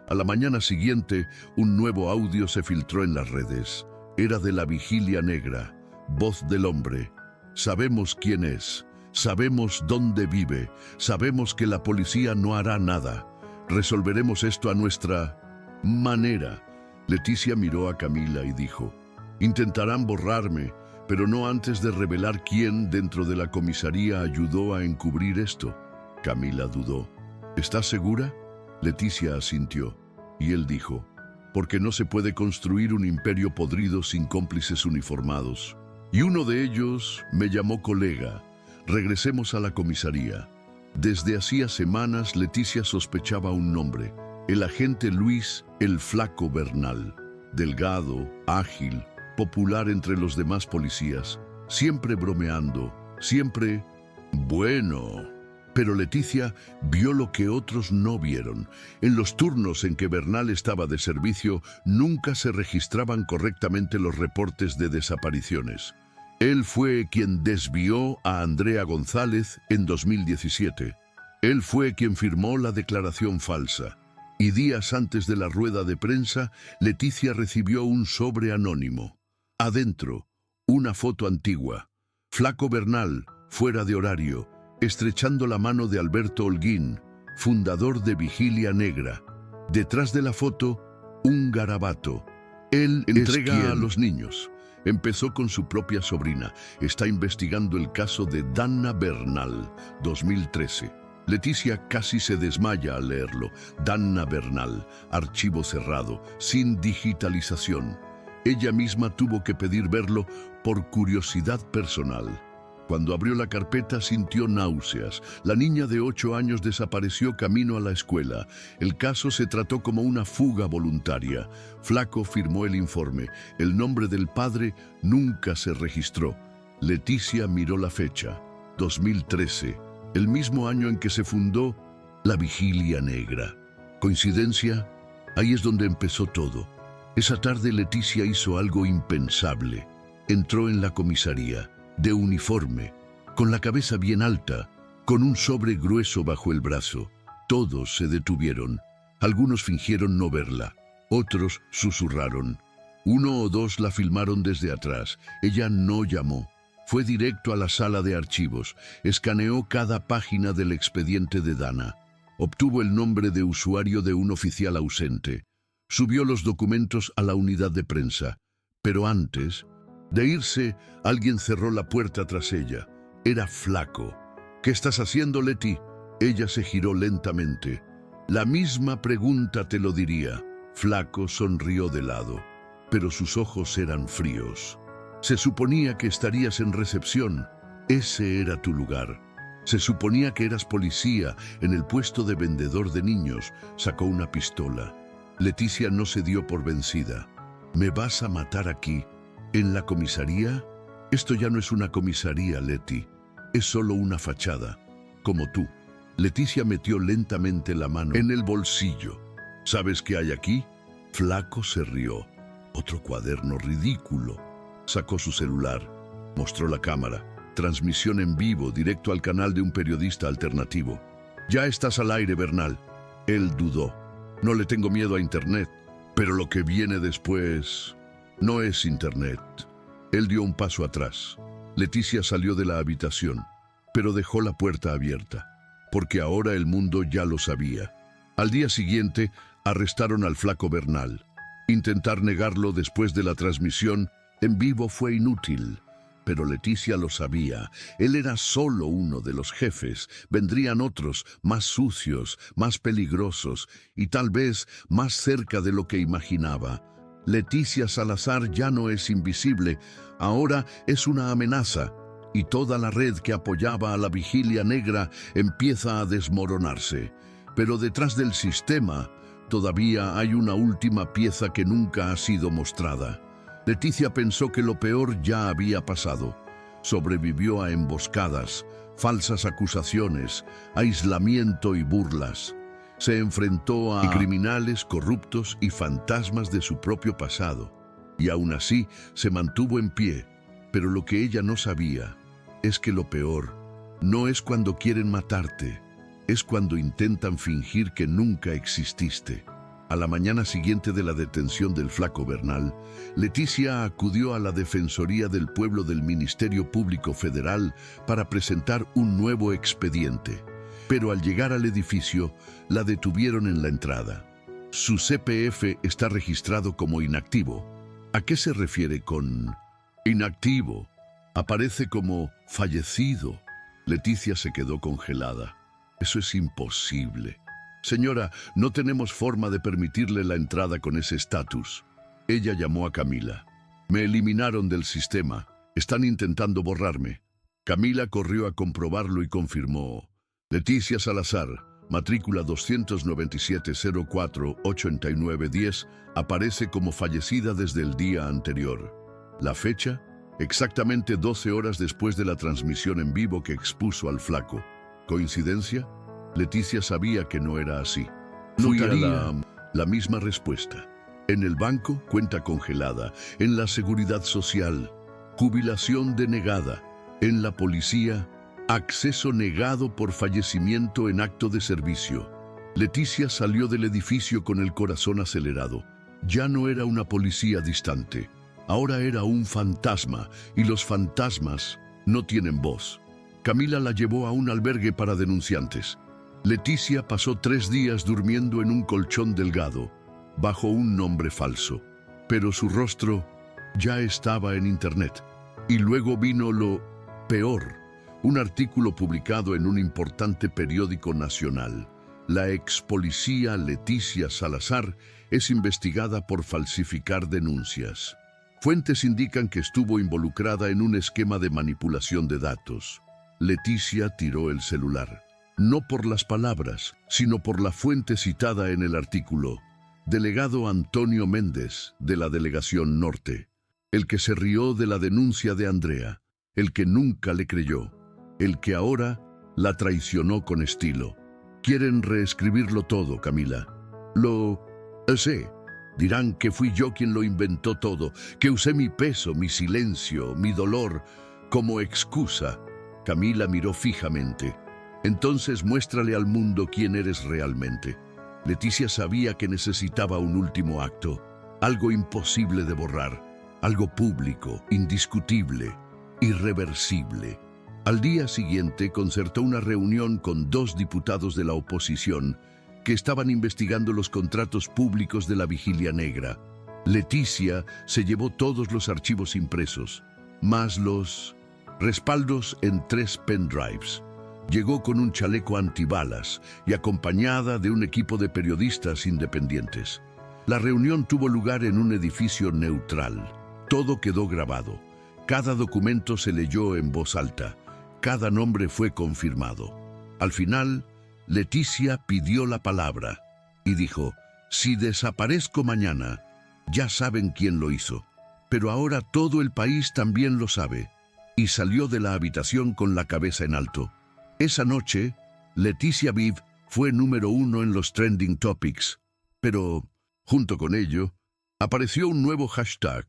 A la mañana siguiente, un nuevo audio se filtró en las redes. Era de la Vigilia Negra, voz del hombre. Sabemos quién es, sabemos dónde vive, sabemos que la policía no hará nada. Resolveremos esto a nuestra manera. Leticia miró a Camila y dijo: intentarán borrarme, pero no antes de revelar quién dentro de la comisaría ayudó a encubrir esto. Camila dudó. ¿Estás segura? Leticia asintió, y él dijo: porque no se puede construir un imperio podrido sin cómplices uniformados. Y uno de ellos me llamó colega. Regresemos a la comisaría. Desde hacía semanas Leticia sospechaba un nombre: el agente Luis el Flaco Bernal. Delgado, ágil, popular entre los demás policías, siempre bromeando, siempre bueno. Pero Leticia vio lo que otros no vieron. En los turnos en que Bernal estaba de servicio, nunca se registraban correctamente los reportes de desapariciones. Él fue quien desvió a Andrea González en 2017. Él fue quien firmó la declaración falsa. Y días antes de la rueda de prensa, Leticia recibió un sobre anónimo. Adentro, una foto antigua. Flaco Bernal, fuera de horario, estrechando la mano de Alberto Holguín, fundador de Vigilia Negra. Detrás de la foto, un garabato. Él entrega a los niños. Empezó con su propia sobrina. Está investigando el caso de Dana Bernal, 2013. Leticia casi se desmaya al leerlo. Dana Bernal, archivo cerrado, sin digitalización. Ella misma tuvo que pedir verlo por curiosidad personal. Cuando abrió la carpeta sintió náuseas. La niña de 8 años desapareció camino a la escuela. El caso se trató como una fuga voluntaria. Flaco firmó el informe. El nombre del padre nunca se registró. Leticia miró la fecha, 2013, el mismo año en que se fundó la Vigilia Negra. ¿Coincidencia? Ahí es donde empezó todo. Esa tarde Leticia hizo algo impensable. Entró en la comisaría, de uniforme, con la cabeza bien alta, con un sobre grueso bajo el brazo. Todos se detuvieron. Algunos fingieron no verla, otros susurraron. Uno o dos la filmaron desde atrás. Ella no llamó. Fue directo a la sala de archivos. Escaneó cada página del expediente de Dana. Obtuvo el nombre de usuario de un oficial ausente. Subió los documentos a la unidad de prensa. Pero antes de irse, alguien cerró la puerta tras ella. Era Flaco. ¿Qué estás haciendo, Leti? Ella se giró lentamente. La misma pregunta te lo diría. Flaco sonrió de lado, pero sus ojos eran fríos. Se suponía que estarías en recepción. Ese era tu lugar. Se suponía que eras policía en el puesto de vendedor de niños. Sacó una pistola. Leticia no se dio por vencida. ¿Me vas a matar aquí, en la comisaría? Esto ya no es una comisaría, Leti. Es solo una fachada, como tú. Leticia metió lentamente la mano en el bolsillo. ¿Sabes qué hay aquí? Flaco se rió. Otro cuaderno ridículo. Sacó su celular. Mostró la cámara. Transmisión en vivo, directo al canal de un periodista alternativo. Ya estás al aire, Bernal. Él dudó. No le tengo miedo a Internet, pero lo que viene después no es Internet. Él dio un paso atrás. Leticia salió de la habitación, pero dejó la puerta abierta, porque ahora el mundo ya lo sabía. Al día siguiente, arrestaron al Flaco Bernal. Intentar negarlo después de la transmisión en vivo fue inútil. Pero Leticia lo sabía. Él era solo uno de los jefes. Vendrían otros, más sucios, más peligrosos y tal vez más cerca de lo que imaginaba. Leticia Salazar ya no es invisible. Ahora es una amenaza. Y toda la red que apoyaba a la Vigilia Negra empieza a desmoronarse. Pero detrás del sistema todavía hay una última pieza que nunca ha sido mostrada. Leticia pensó que lo peor ya había pasado. Sobrevivió a emboscadas, falsas acusaciones, aislamiento y burlas. Se enfrentó a criminales corruptos y fantasmas de su propio pasado. Y aún así se mantuvo en pie. Pero lo que ella no sabía es que lo peor no es cuando quieren matarte, es cuando intentan fingir que nunca exististe. A la mañana siguiente de la detención del Flaco Bernal, Leticia acudió a la Defensoría del Pueblo del Ministerio Público Federal para presentar un nuevo expediente. Pero al llegar al edificio, la detuvieron en la entrada. Su CPF está registrado como inactivo. ¿A qué se refiere con inactivo? Aparece como fallecido. Leticia se quedó congelada. Eso es imposible. Señora, no tenemos forma de permitirle la entrada con ese estatus. Ella llamó a Camila. Me eliminaron del sistema. Están intentando borrarme. Camila corrió a comprobarlo y confirmó. Leticia Salazar, matrícula 297-04-8910, aparece como fallecida desde el día anterior. La fecha, exactamente 12 horas después de la transmisión en vivo que expuso al Flaco. ¿Coincidencia? Leticia sabía que no era así. Notaría la misma respuesta. En el banco, cuenta congelada. En la seguridad social, jubilación denegada. En la policía, acceso negado por fallecimiento en acto de servicio. Leticia salió del edificio con el corazón acelerado. Ya no era una policía distante. Ahora era un fantasma, y los fantasmas no tienen voz. Camila la llevó a un albergue para denunciantes. Leticia pasó 3 días durmiendo en un colchón delgado, bajo un nombre falso. Pero su rostro ya estaba en internet. Y luego vino lo peor, un artículo publicado en un importante periódico nacional. La ex policía Leticia Salazar es investigada por falsificar denuncias. Fuentes indican que estuvo involucrada en un esquema de manipulación de datos. Leticia tiró el celular. No por las palabras, sino por la fuente citada en el artículo. Delegado Antonio Méndez, de la Delegación Norte. El que se rió de la denuncia de Andrea. El que nunca le creyó. El que ahora la traicionó con estilo. Quieren reescribirlo todo, Camila. Lo sé. Dirán que fui yo quien lo inventó todo, que usé mi peso, mi silencio, mi dolor como excusa. Camila miró fijamente. Entonces muéstrale al mundo quién eres realmente. Leticia sabía que necesitaba un último acto, algo imposible de borrar, algo público, indiscutible, irreversible. Al día siguiente concertó una reunión con 2 diputados de la oposición que estaban investigando los contratos públicos de la Vigilia Negra. Leticia se llevó todos los archivos impresos, más los respaldos en 3 pendrives. Llegó con un chaleco antibalas y acompañada de un equipo de periodistas independientes. La reunión tuvo lugar en un edificio neutral. Todo quedó grabado. Cada documento se leyó en voz alta. Cada nombre fue confirmado. Al final, Leticia pidió la palabra y dijo: si desaparezco mañana, ya saben quién lo hizo. Pero ahora todo el país también lo sabe. Y salió de la habitación con la cabeza en alto. Esa noche, Leticia Viv fue número 1 en los trending topics. Pero, junto con ello, apareció un nuevo hashtag: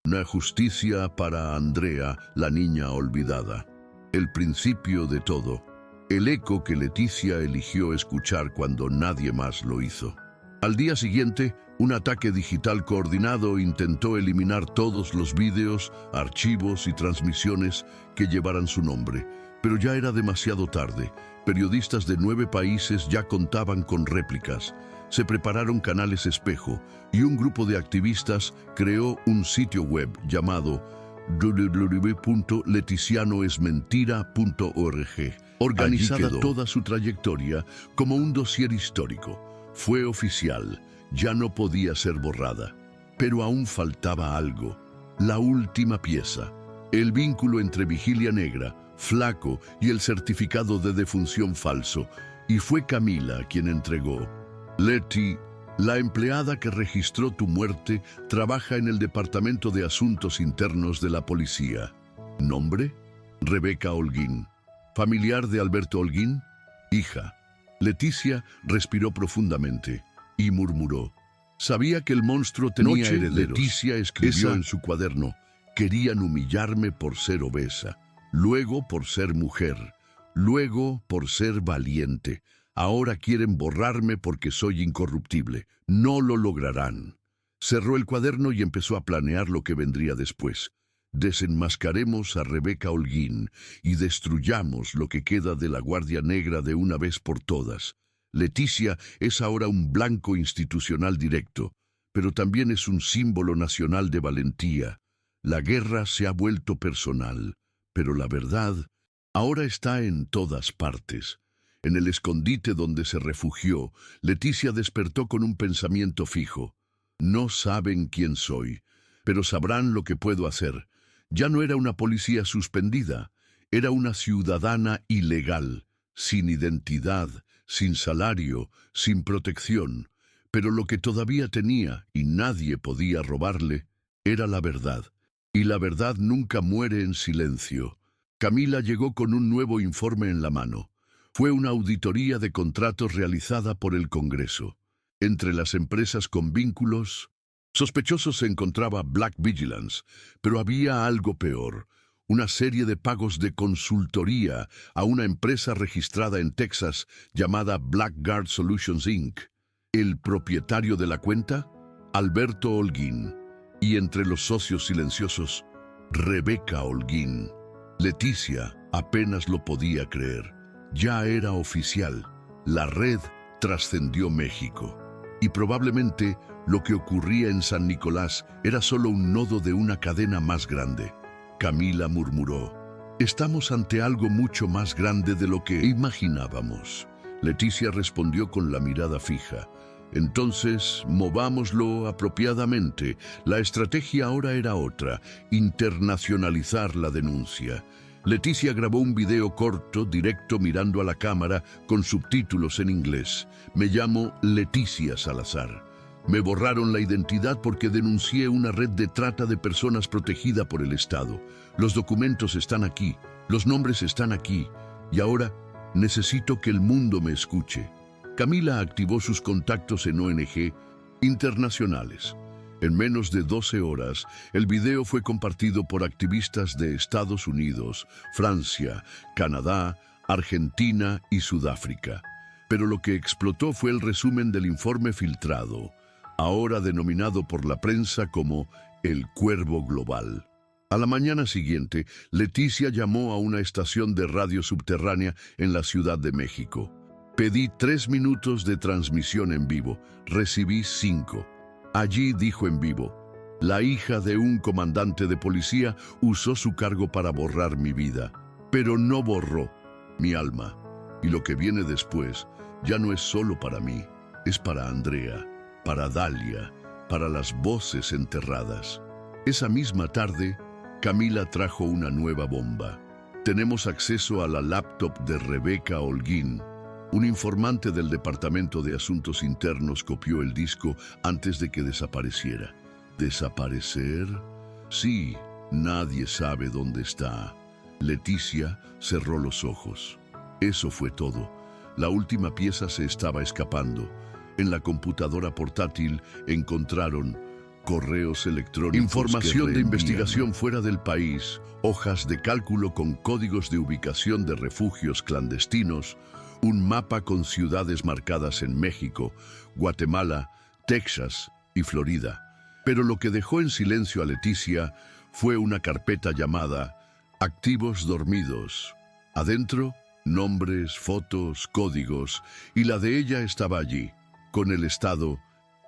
una justicia para Andrea, la niña olvidada. El principio de todo. El eco que Leticia eligió escuchar cuando nadie más lo hizo. Al día siguiente, un ataque digital coordinado intentó eliminar todos los vídeos, archivos y transmisiones que llevaran su nombre. Pero ya era demasiado tarde. Periodistas de 9 países ya contaban con réplicas. Se prepararon canales espejo y un grupo de activistas creó un sitio web llamado www.leticianoesmentira.org, organizada toda su trayectoria como un dossier histórico. Fue oficial, ya no podía ser borrada. Pero aún faltaba algo, la última pieza, el vínculo entre Vigilia Negra, Flaco y el certificado de defunción falso, y fue Camila quien entregó. Leti, la empleada que registró tu muerte, trabaja en el Departamento de Asuntos Internos de la Policía. ¿Nombre? Rebeca Holguín. ¿Familiar de Alberto Holguín? Hija. Leticia respiró profundamente y murmuró. Sabía que el monstruo tenía herederos. Leticia escribió en su cuaderno: querían humillarme por ser obesa, luego por ser mujer, luego por ser valiente. Ahora quieren borrarme porque soy incorruptible. No lo lograrán. Cerró el cuaderno y empezó a planear lo que vendría después. Desenmascaremos a Rebeca Holguín y destruyamos lo que queda de la Guardia Negra de una vez por todas. Leticia es ahora un blanco institucional directo, pero también es un símbolo nacional de valentía. La guerra se ha vuelto personal, pero la verdad ahora está en todas partes. En el escondite donde se refugió, Leticia despertó con un pensamiento fijo. No saben quién soy, pero sabrán lo que puedo hacer. Ya no era una policía suspendida, era una ciudadana ilegal, sin identidad, sin salario, sin protección. Pero lo que todavía tenía, y nadie podía robarle, era la verdad. Y la verdad nunca muere en silencio. Camila llegó con un nuevo informe en la mano. Fue una auditoría de contratos realizada por el Congreso. Entre las empresas con vínculos sospechosos se encontraba Black Vigilance, pero había algo peor: una serie de pagos de consultoría a una empresa registrada en Texas llamada Blackguard Solutions Inc. El propietario de la cuenta, Alberto Holguín, y entre los socios silenciosos, Rebeca Holguín. Leticia apenas lo podía creer. Ya era oficial. La red trascendió México. Y probablemente lo que ocurría en San Nicolás era solo un nodo de una cadena más grande. Camila murmuró: estamos ante algo mucho más grande de lo que imaginábamos. Leticia respondió con la mirada fija: entonces, movámoslo apropiadamente. La estrategia ahora era otra: internacionalizar la denuncia. Leticia grabó un video corto, directo, mirando a la cámara, con subtítulos en inglés. Me llamo Leticia Salazar. Me borraron la identidad porque denuncié una red de trata de personas protegida por el Estado. Los documentos están aquí, los nombres están aquí, y ahora necesito que el mundo me escuche. Camila activó sus contactos en ONG internacionales. En menos de 12 horas, el video fue compartido por activistas de Estados Unidos, Francia, Canadá, Argentina y Sudáfrica. Pero lo que explotó fue el resumen del informe filtrado, ahora denominado por la prensa como el Cuervo Global. A la mañana siguiente, Leticia llamó a una estación de radio subterránea en la Ciudad de México. Pedí 3 minutos de transmisión en vivo, recibí 5. Allí dijo en vivo: la hija de un comandante de policía usó su cargo para borrar mi vida, pero no borró mi alma. Y lo que viene después ya no es solo para mí, es para Andrea, para Dalia, para las voces enterradas. Esa misma tarde, Camila trajo una nueva bomba. Tenemos acceso a la laptop de Rebeca Holguín. Un informante del Departamento de Asuntos Internos copió el disco antes de que desapareciera. ¿Desaparecer? Sí, nadie sabe dónde está. Leticia cerró los ojos. Eso fue todo. La última pieza se estaba escapando. En la computadora portátil encontraron correos electrónicos, información de investigación fuera del país, hojas de cálculo con códigos de ubicación de refugios clandestinos, un mapa con ciudades marcadas en México, Guatemala, Texas y Florida. Pero lo que dejó en silencio a Leticia fue una carpeta llamada Activos Dormidos. Adentro, nombres, fotos, códigos, y la de ella estaba allí, con el estado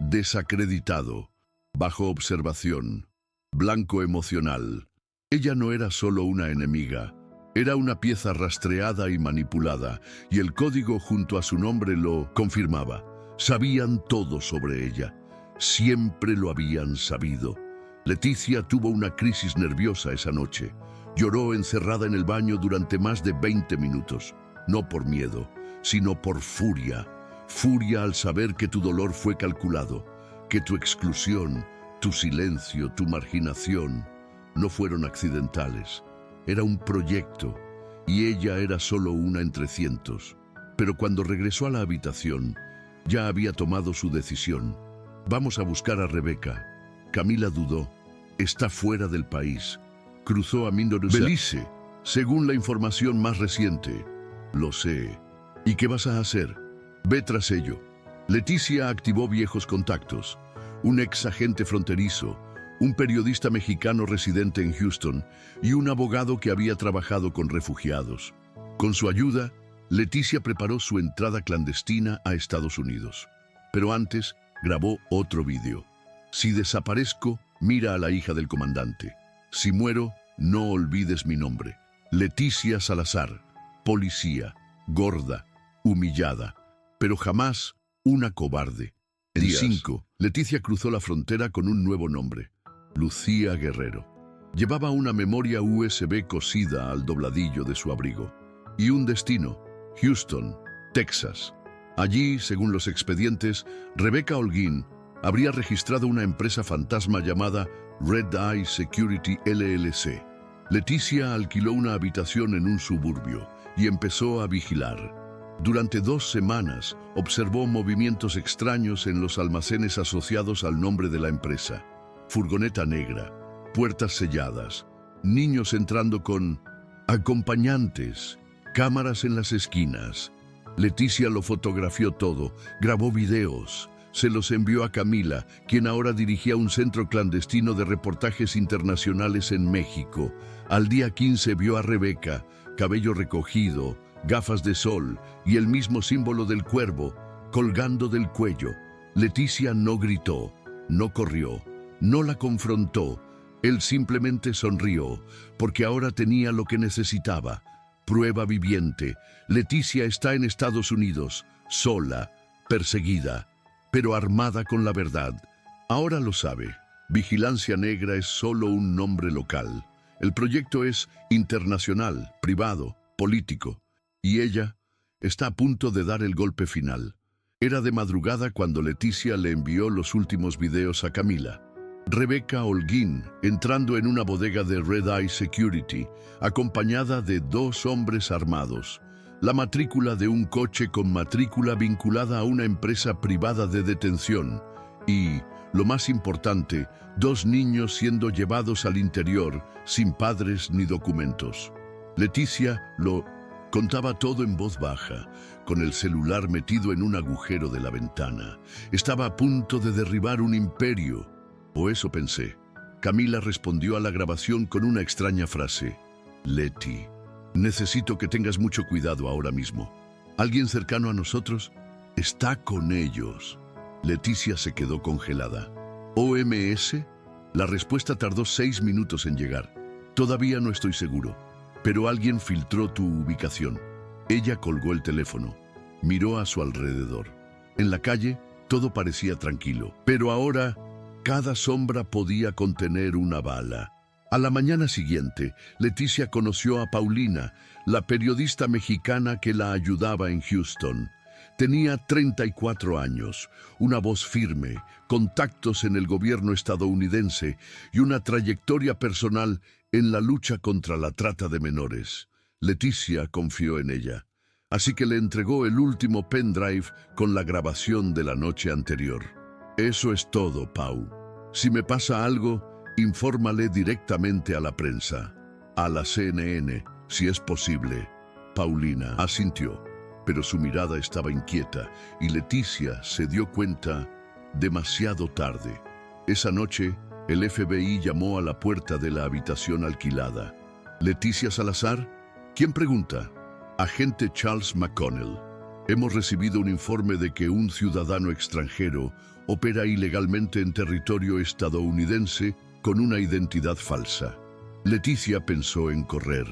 desacreditado, bajo observación, blanco emocional. Ella no era solo una enemiga, era una pieza rastreada y manipulada, y el código junto a su nombre lo confirmaba. Sabían todo sobre ella. Siempre lo habían sabido. Leticia tuvo una crisis nerviosa esa noche. Lloró encerrada en el baño durante más de 20 minutos. No por miedo, sino por furia. Furia al saber que tu dolor fue calculado, que tu exclusión, tu silencio, tu marginación no fueron accidentales. Era un proyecto, y ella era solo una entre cientos. Pero cuando regresó a la habitación, ya había tomado su decisión. Vamos a buscar a Rebeca. Camila dudó. Está fuera del país. Cruzó a Belice, según la información más reciente. Lo sé. ¿Y qué vas a hacer? Ve tras ello. Leticia activó viejos contactos. Un ex agente fronterizo, un periodista mexicano residente en Houston y un abogado que había trabajado con refugiados. Con su ayuda, Leticia preparó su entrada clandestina a Estados Unidos. Pero antes, grabó otro vídeo. Si desaparezco, mira a la hija del comandante. Si muero, no olvides mi nombre. Leticia Salazar, policía, gorda, humillada, pero jamás una cobarde. En 5, Leticia cruzó la frontera con un nuevo nombre. Lucía Guerrero. Llevaba una memoria USB cosida al dobladillo de su abrigo. Y un destino, Houston, Texas. Allí, según los expedientes, Rebeca Holguín habría registrado una empresa fantasma llamada Red Eye Security LLC. Leticia alquiló una habitación en un suburbio y empezó a vigilar. Durante 2 semanas observó movimientos extraños en los almacenes asociados al nombre de la empresa. Furgoneta negra, puertas selladas, niños entrando con acompañantes, cámaras en las esquinas. Leticia lo fotografió todo, grabó videos, se los envió a Camila, quien ahora dirigía un centro clandestino de reportajes internacionales en México. Al día 15 vio a Rebeca, cabello recogido, gafas de sol y el mismo símbolo del cuervo, colgando del cuello. Leticia no gritó, no corrió, no la confrontó. Él simplemente sonrió, porque ahora tenía lo que necesitaba. Prueba viviente. Leticia está en Estados Unidos, sola, perseguida, pero armada con la verdad. Ahora lo sabe. Vigilancia Negra es solo un nombre local. El proyecto es internacional, privado, político. Y ella está a punto de dar el golpe final. Era de madrugada cuando Leticia le envió los últimos videos a Camila. Rebeca Holguín entrando en una bodega de Red Eye Security, acompañada de 2 hombres armados. La matrícula de un coche con matrícula vinculada a una empresa privada de detención. Y, lo más importante, 2 niños siendo llevados al interior sin padres ni documentos. Leticia lo contaba todo en voz baja, con el celular metido en un agujero de la ventana. Estaba a punto de derribar un imperio, o eso pensé. Camila respondió a la grabación con una extraña frase. Leti, necesito que tengas mucho cuidado ahora mismo. ¿Alguien cercano a nosotros? Está con ellos. Leticia se quedó congelada. ¿OMS? La respuesta tardó 6 minutos en llegar. Todavía no estoy seguro, pero alguien filtró tu ubicación. Ella colgó el teléfono. Miró a su alrededor. En la calle, todo parecía tranquilo, pero ahora cada sombra podía contener una bala. A la mañana siguiente, Leticia conoció a Paulina, la periodista mexicana que la ayudaba en Houston. Tenía 34 años, una voz firme, contactos en el gobierno estadounidense y una trayectoria personal en la lucha contra la trata de menores. Leticia confió en ella, así que le entregó el último pendrive con la grabación de la noche anterior. Eso es todo, Pau. Si me pasa algo, infórmale directamente a la prensa, a la CNN, si es posible. Paulina asintió, pero su mirada estaba inquieta y Leticia se dio cuenta demasiado tarde. Esa noche, el FBI llamó a la puerta de la habitación alquilada. ¿Leticia Salazar? ¿Quién pregunta? Agente Charles McConnell. Hemos recibido un informe de que un ciudadano extranjero opera ilegalmente en territorio estadounidense con una identidad falsa. Leticia pensó en correr,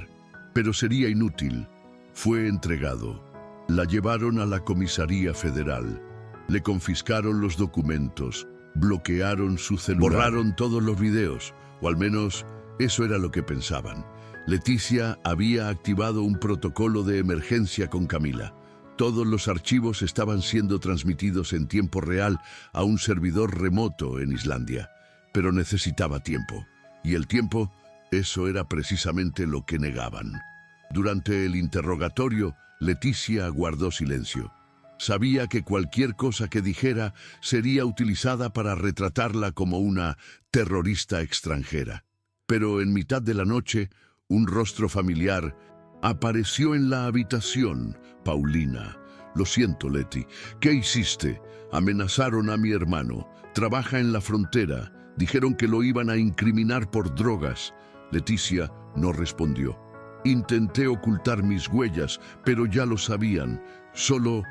pero sería inútil. Fue entregado. La llevaron a la comisaría federal. Le confiscaron los documentos, bloquearon su celular, borraron todos los videos, o al menos eso era lo que pensaban. Leticia había activado un protocolo de emergencia con Camila. Todos los archivos estaban siendo transmitidos en tiempo real a un servidor remoto en Islandia, pero necesitaba tiempo. Y el tiempo, eso era precisamente lo que negaban. Durante el interrogatorio, Leticia guardó silencio. Sabía que cualquier cosa que dijera sería utilizada para retratarla como una terrorista extranjera. Pero en mitad de la noche, un rostro familiar apareció en la habitación. Paulina. Lo siento, Leti. ¿Qué hiciste? Amenazaron a mi hermano. Trabaja en la frontera. Dijeron que lo iban a incriminar por drogas. Leticia no respondió. Intenté ocultar mis huellas, pero ya lo sabían. Solo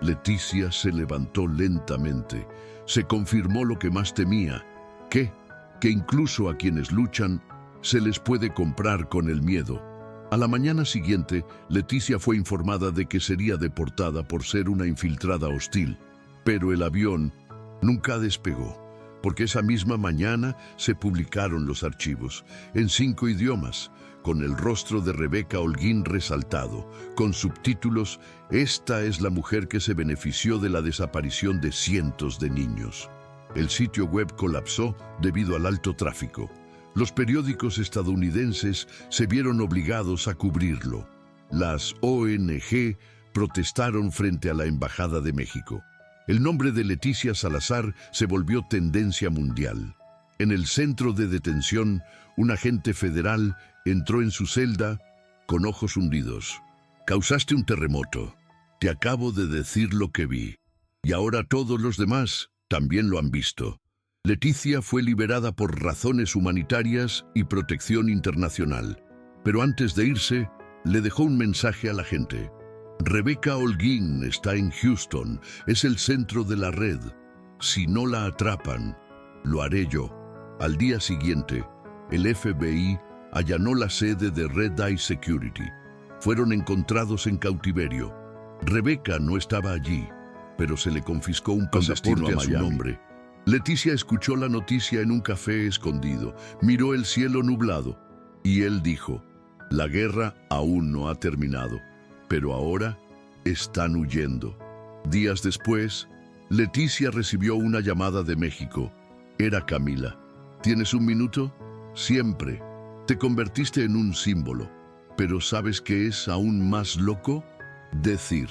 Leticia se levantó lentamente. Se confirmó lo que más temía. ¿Qué? Que incluso a quienes luchan se les puede comprar con el miedo. A la mañana siguiente, Leticia fue informada de que sería deportada por ser una infiltrada hostil. Pero el avión nunca despegó, porque esa misma mañana se publicaron los archivos, en 5 idiomas, con el rostro de Rebeca Holguín resaltado, con subtítulos: «Esta es la mujer que se benefició de la desaparición de cientos de niños». El sitio web colapsó debido al alto tráfico. Los periódicos estadounidenses se vieron obligados a cubrirlo. Las ONG protestaron frente a la Embajada de México. El nombre de Leticia Salazar se volvió tendencia mundial. En el centro de detención, un agente federal entró en su celda con ojos hundidos. «Causaste un terremoto. Te acabo de decir lo que vi. Y ahora todos los demás también lo han visto». Leticia fue liberada por razones humanitarias y protección internacional. Pero antes de irse, le dejó un mensaje a la gente. «Rebeca Holguín está en Houston. Es el centro de la red. Si no la atrapan, lo haré yo». Al día siguiente, el FBI allanó la sede de Red Eye Security. Fueron encontrados en cautiverio. Rebeca no estaba allí, pero se le confiscó un pasaporte a su nombre. Leticia escuchó la noticia en un café escondido, miró el cielo nublado, y él dijo: «La guerra aún no ha terminado, pero ahora están huyendo». Días después, Leticia recibió una llamada de México. Era Camila. «¿Tienes un minuto?» «Siempre. Te convertiste en un símbolo. Pero ¿sabes qué es aún más loco? Decir,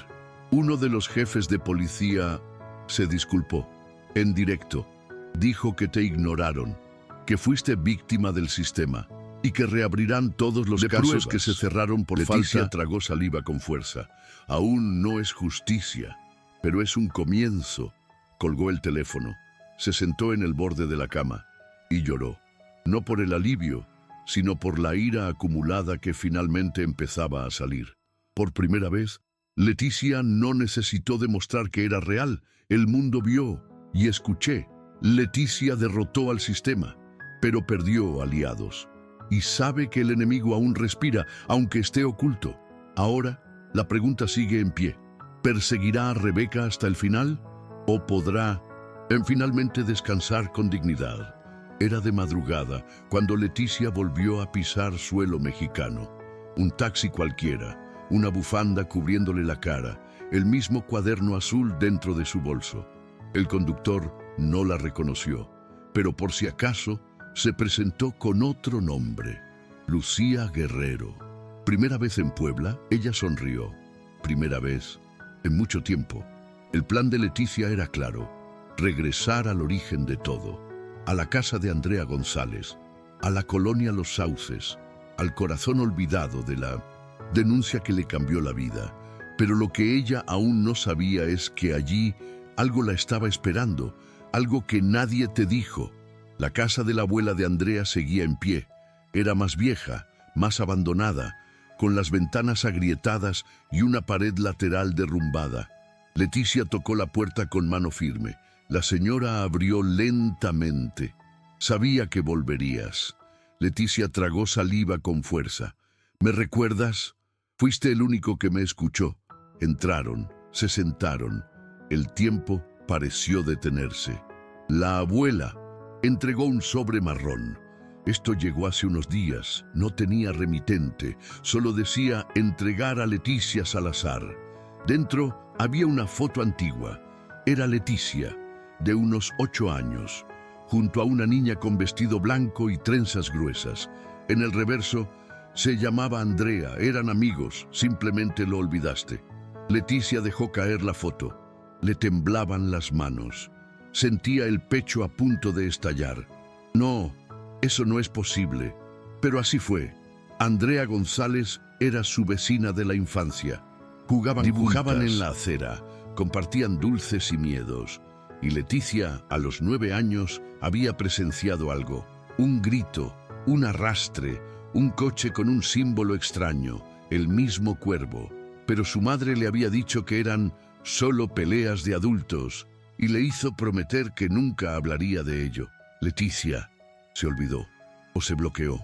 uno de los jefes de policía se disculpó, en directo, Dijo que te ignoraron, que fuiste víctima del sistema y que reabrirán todos los casos que se cerraron por Leticia falta. Tragó saliva con fuerza. Aún no es justicia, pero es un comienzo. Colgó el teléfono, se sentó en el borde de la cama y lloró. No por el alivio, sino por la ira acumulada que finalmente empezaba a salir. Por primera vez, Leticia no necesitó demostrar que era real. El mundo vio y escuché. Leticia derrotó al sistema, pero perdió aliados. Y sabe que el enemigo aún respira, aunque esté oculto. Ahora, la pregunta sigue en pie. ¿Perseguirá a Rebeca hasta el final? ¿O podrá finalmente descansar con dignidad? Era de madrugada cuando Leticia volvió a pisar suelo mexicano. Un taxi cualquiera, una bufanda cubriéndole la cara, el mismo cuaderno azul dentro de su bolso. El conductor no la reconoció, pero por si acaso se presentó con otro nombre, Lucía Guerrero. Primera vez en Puebla, ella sonrió. Primera vez en mucho tiempo. El plan de Leticia era claro: regresar al origen de todo, a la casa de Andrea González, a la colonia Los Sauces, al corazón olvidado de la denuncia que le cambió la vida. Pero lo que ella aún no sabía es que allí algo la estaba esperando, algo que nadie te dijo. La casa de la abuela de Andrea seguía en pie. Era más vieja, más abandonada, con las ventanas agrietadas y una pared lateral derrumbada. Leticia tocó la puerta con mano firme. La señora abrió lentamente. Sabía que volverías. Leticia tragó saliva con fuerza. ¿Me recuerdas? Fuiste el único que me escuchó. Entraron, se sentaron. El tiempo pareció detenerse. La abuela entregó un sobre marrón. Esto llegó hace unos días. No tenía remitente. Solo decía entregar a Leticia Salazar. Dentro había una foto antigua. Era Leticia, de unos 8 años, junto a una niña con vestido blanco y trenzas gruesas. En el reverso se llamaba Andrea. Eran amigos. Simplemente lo olvidaste. Leticia dejó caer la foto. Le temblaban las manos. Sentía el pecho a punto de estallar. No, eso no es posible. Pero así fue. Andrea González era su vecina de la infancia. Dibujaban juntas en la acera, compartían dulces y miedos. Y Leticia, a los 9 años, había presenciado algo. Un grito, un arrastre, un coche con un símbolo extraño, el mismo cuervo. Pero su madre le había dicho que eran solo peleas de adultos y le hizo prometer que nunca hablaría de ello. Leticia se olvidó o se bloqueó.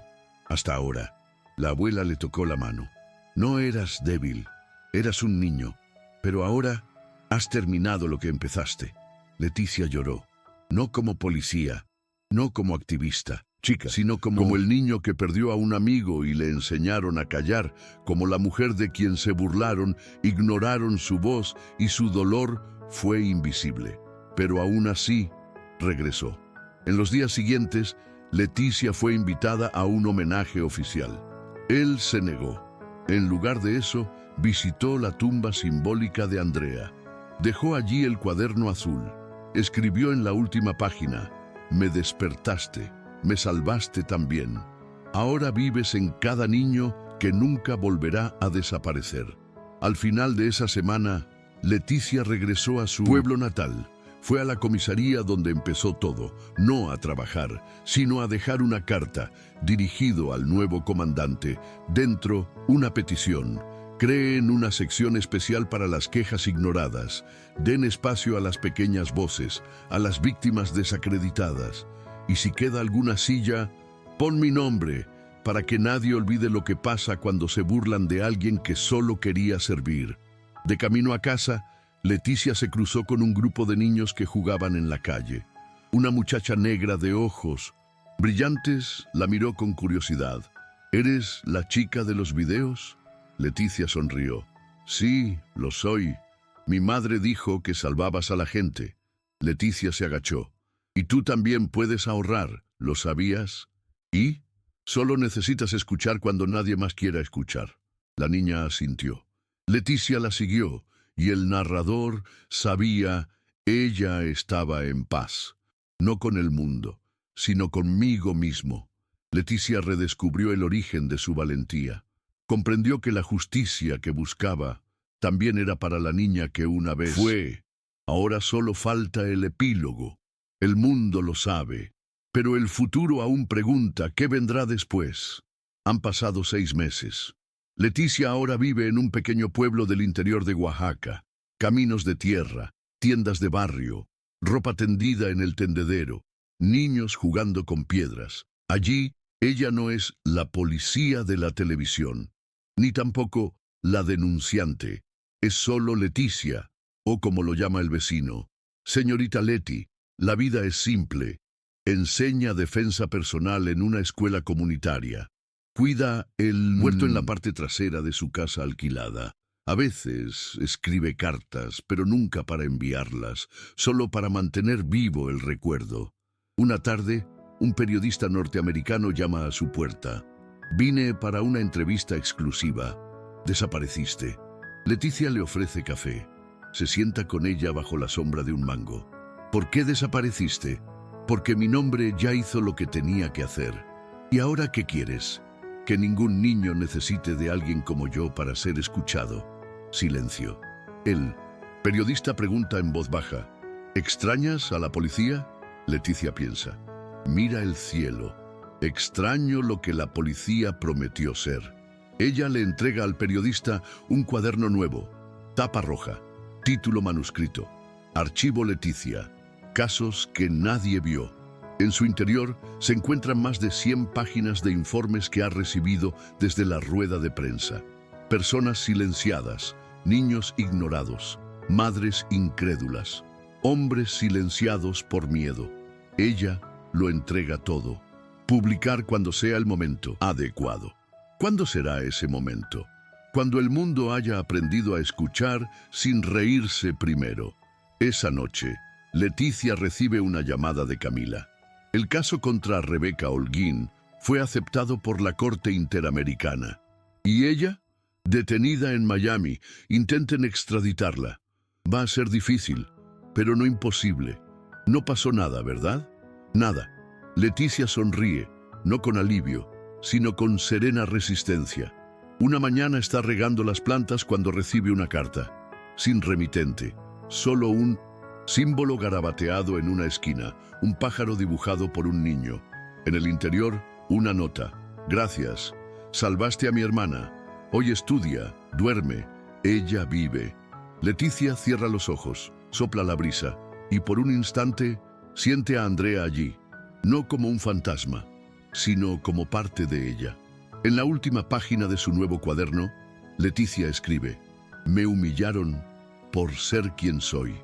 Hasta ahora, la abuela le tocó la mano. No eras débil, eras un niño, pero ahora has terminado lo que empezaste. Leticia lloró, no como policía, no como activista, sino como el niño que perdió a un amigo y le enseñaron a callar, como la mujer de quien se burlaron, ignoraron su voz y su dolor fue invisible. Pero aún así, regresó. En los días siguientes, Leticia fue invitada a un homenaje oficial. Él se negó. En lugar de eso, visitó la tumba simbólica de Andrea. Dejó allí el cuaderno azul. Escribió en la última página: me despertaste. Me salvaste también. Ahora vives en cada niño que nunca volverá a desaparecer. Al final de esa semana, Leticia regresó a su pueblo natal. Fue a la comisaría donde empezó todo, no a trabajar, sino a dejar una carta dirigido al nuevo comandante. Dentro, una petición. Creen una sección especial para las quejas ignoradas. Den espacio a las pequeñas voces, a las víctimas desacreditadas. Y si queda alguna silla, pon mi nombre, para que nadie olvide lo que pasa cuando se burlan de alguien que solo quería servir. De camino a casa, Leticia se cruzó con un grupo de niños que jugaban en la calle. Una muchacha negra de ojos brillantes la miró con curiosidad. ¿Eres la chica de los videos? Leticia sonrió. Sí, lo soy. Mi madre dijo que salvabas a la gente. Leticia se agachó. Y tú también puedes ahorrar, ¿lo sabías? ¿Y? Solo necesitas escuchar cuando nadie más quiera escuchar. La niña asintió. Leticia la siguió, y el narrador sabía, ella estaba en paz. no con el mundo, sino conmigo mismo. Leticia redescubrió el origen de su valentía. Comprendió que la justicia que buscaba también era para la niña que una vez fue. Ahora solo falta el epílogo. El mundo lo sabe, pero el futuro aún pregunta qué vendrá después. Han pasado 6 meses. Leticia ahora vive en un pequeño pueblo del interior de Oaxaca. Caminos de tierra, tiendas de barrio, ropa tendida en el tendedero, niños jugando con piedras. Allí, ella no es la policía de la televisión, ni tampoco la denunciante. Es solo Leticia, o como lo llama el vecino, señorita Leti. La vida es simple. Enseña defensa personal en una escuela comunitaria. Cuida el huerto en la parte trasera de su casa alquilada. A veces escribe cartas, pero nunca para enviarlas, solo para mantener vivo el recuerdo. Una tarde, un periodista norteamericano llama a su puerta. Vine para una entrevista exclusiva. Desapareciste. Leticia le ofrece café. Se sienta con ella bajo la sombra de un mango. ¿Por qué desapareciste? Porque mi nombre ya hizo lo que tenía que hacer. ¿Y ahora qué quieres? Que ningún niño necesite de alguien como yo para ser escuchado. Silencio. El periodista pregunta en voz baja. ¿Extrañas a la policía? Leticia piensa. Mira el cielo. Extraño lo que la policía prometió ser. Ella le entrega al periodista un cuaderno nuevo. Tapa roja. Título manuscrito. Archivo Leticia. Casos que nadie vio. En su interior se encuentran más de 100 páginas de informes que ha recibido desde la rueda de prensa. Personas silenciadas, niños ignorados, madres incrédulas, hombres silenciados por miedo. Ella lo entrega todo. Publicar cuando sea el momento adecuado. ¿Cuándo será ese momento? Cuando el mundo haya aprendido a escuchar sin reírse primero. Esa noche, Leticia recibe una llamada de Camila. El caso contra Rebeca Holguín fue aceptado por la Corte Interamericana. ¿Y ella? Detenida en Miami. Intenten extraditarla. Va a ser difícil, pero no imposible. No pasó nada, ¿verdad? Nada. Leticia sonríe, no con alivio, sino con serena resistencia. Una mañana está regando las plantas cuando recibe una carta. Sin remitente, solo un símbolo garabateado en una esquina, un pájaro dibujado por un niño. En el interior, una nota. Gracias. Salvaste a mi hermana. Hoy estudia, duerme. Ella vive. Leticia cierra los ojos, sopla la brisa, y por un instante siente a Andrea allí, no como un fantasma, sino como parte de ella. En la última página de su nuevo cuaderno, Leticia escribe: me humillaron por ser quien soy,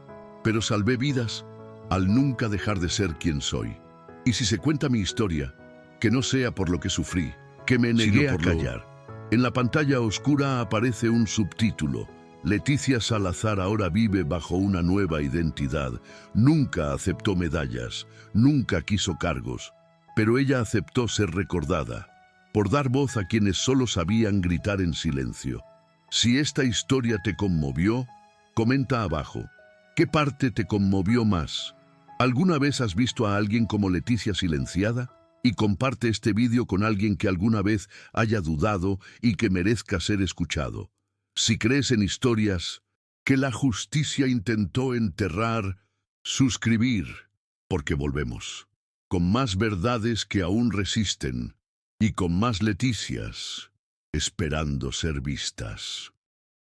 pero salvé vidas al nunca dejar de ser quien soy. Y si se cuenta mi historia, que no sea por lo que sufrí, que me negué a callar. En la pantalla oscura aparece un subtítulo: Leticia Salazar ahora vive bajo una nueva identidad. Nunca aceptó medallas, nunca quiso cargos, pero ella aceptó ser recordada, por dar voz a quienes solo sabían gritar en silencio. Si esta historia te conmovió, comenta abajo. ¿Qué parte te conmovió más? ¿Alguna vez has visto a alguien como Leticia silenciada? Y comparte este vídeo con alguien que alguna vez haya dudado y que merezca ser escuchado. Si crees en historias que la justicia intentó enterrar, suscribir, porque volvemos, con más verdades que aún resisten y con más Leticias esperando ser vistas.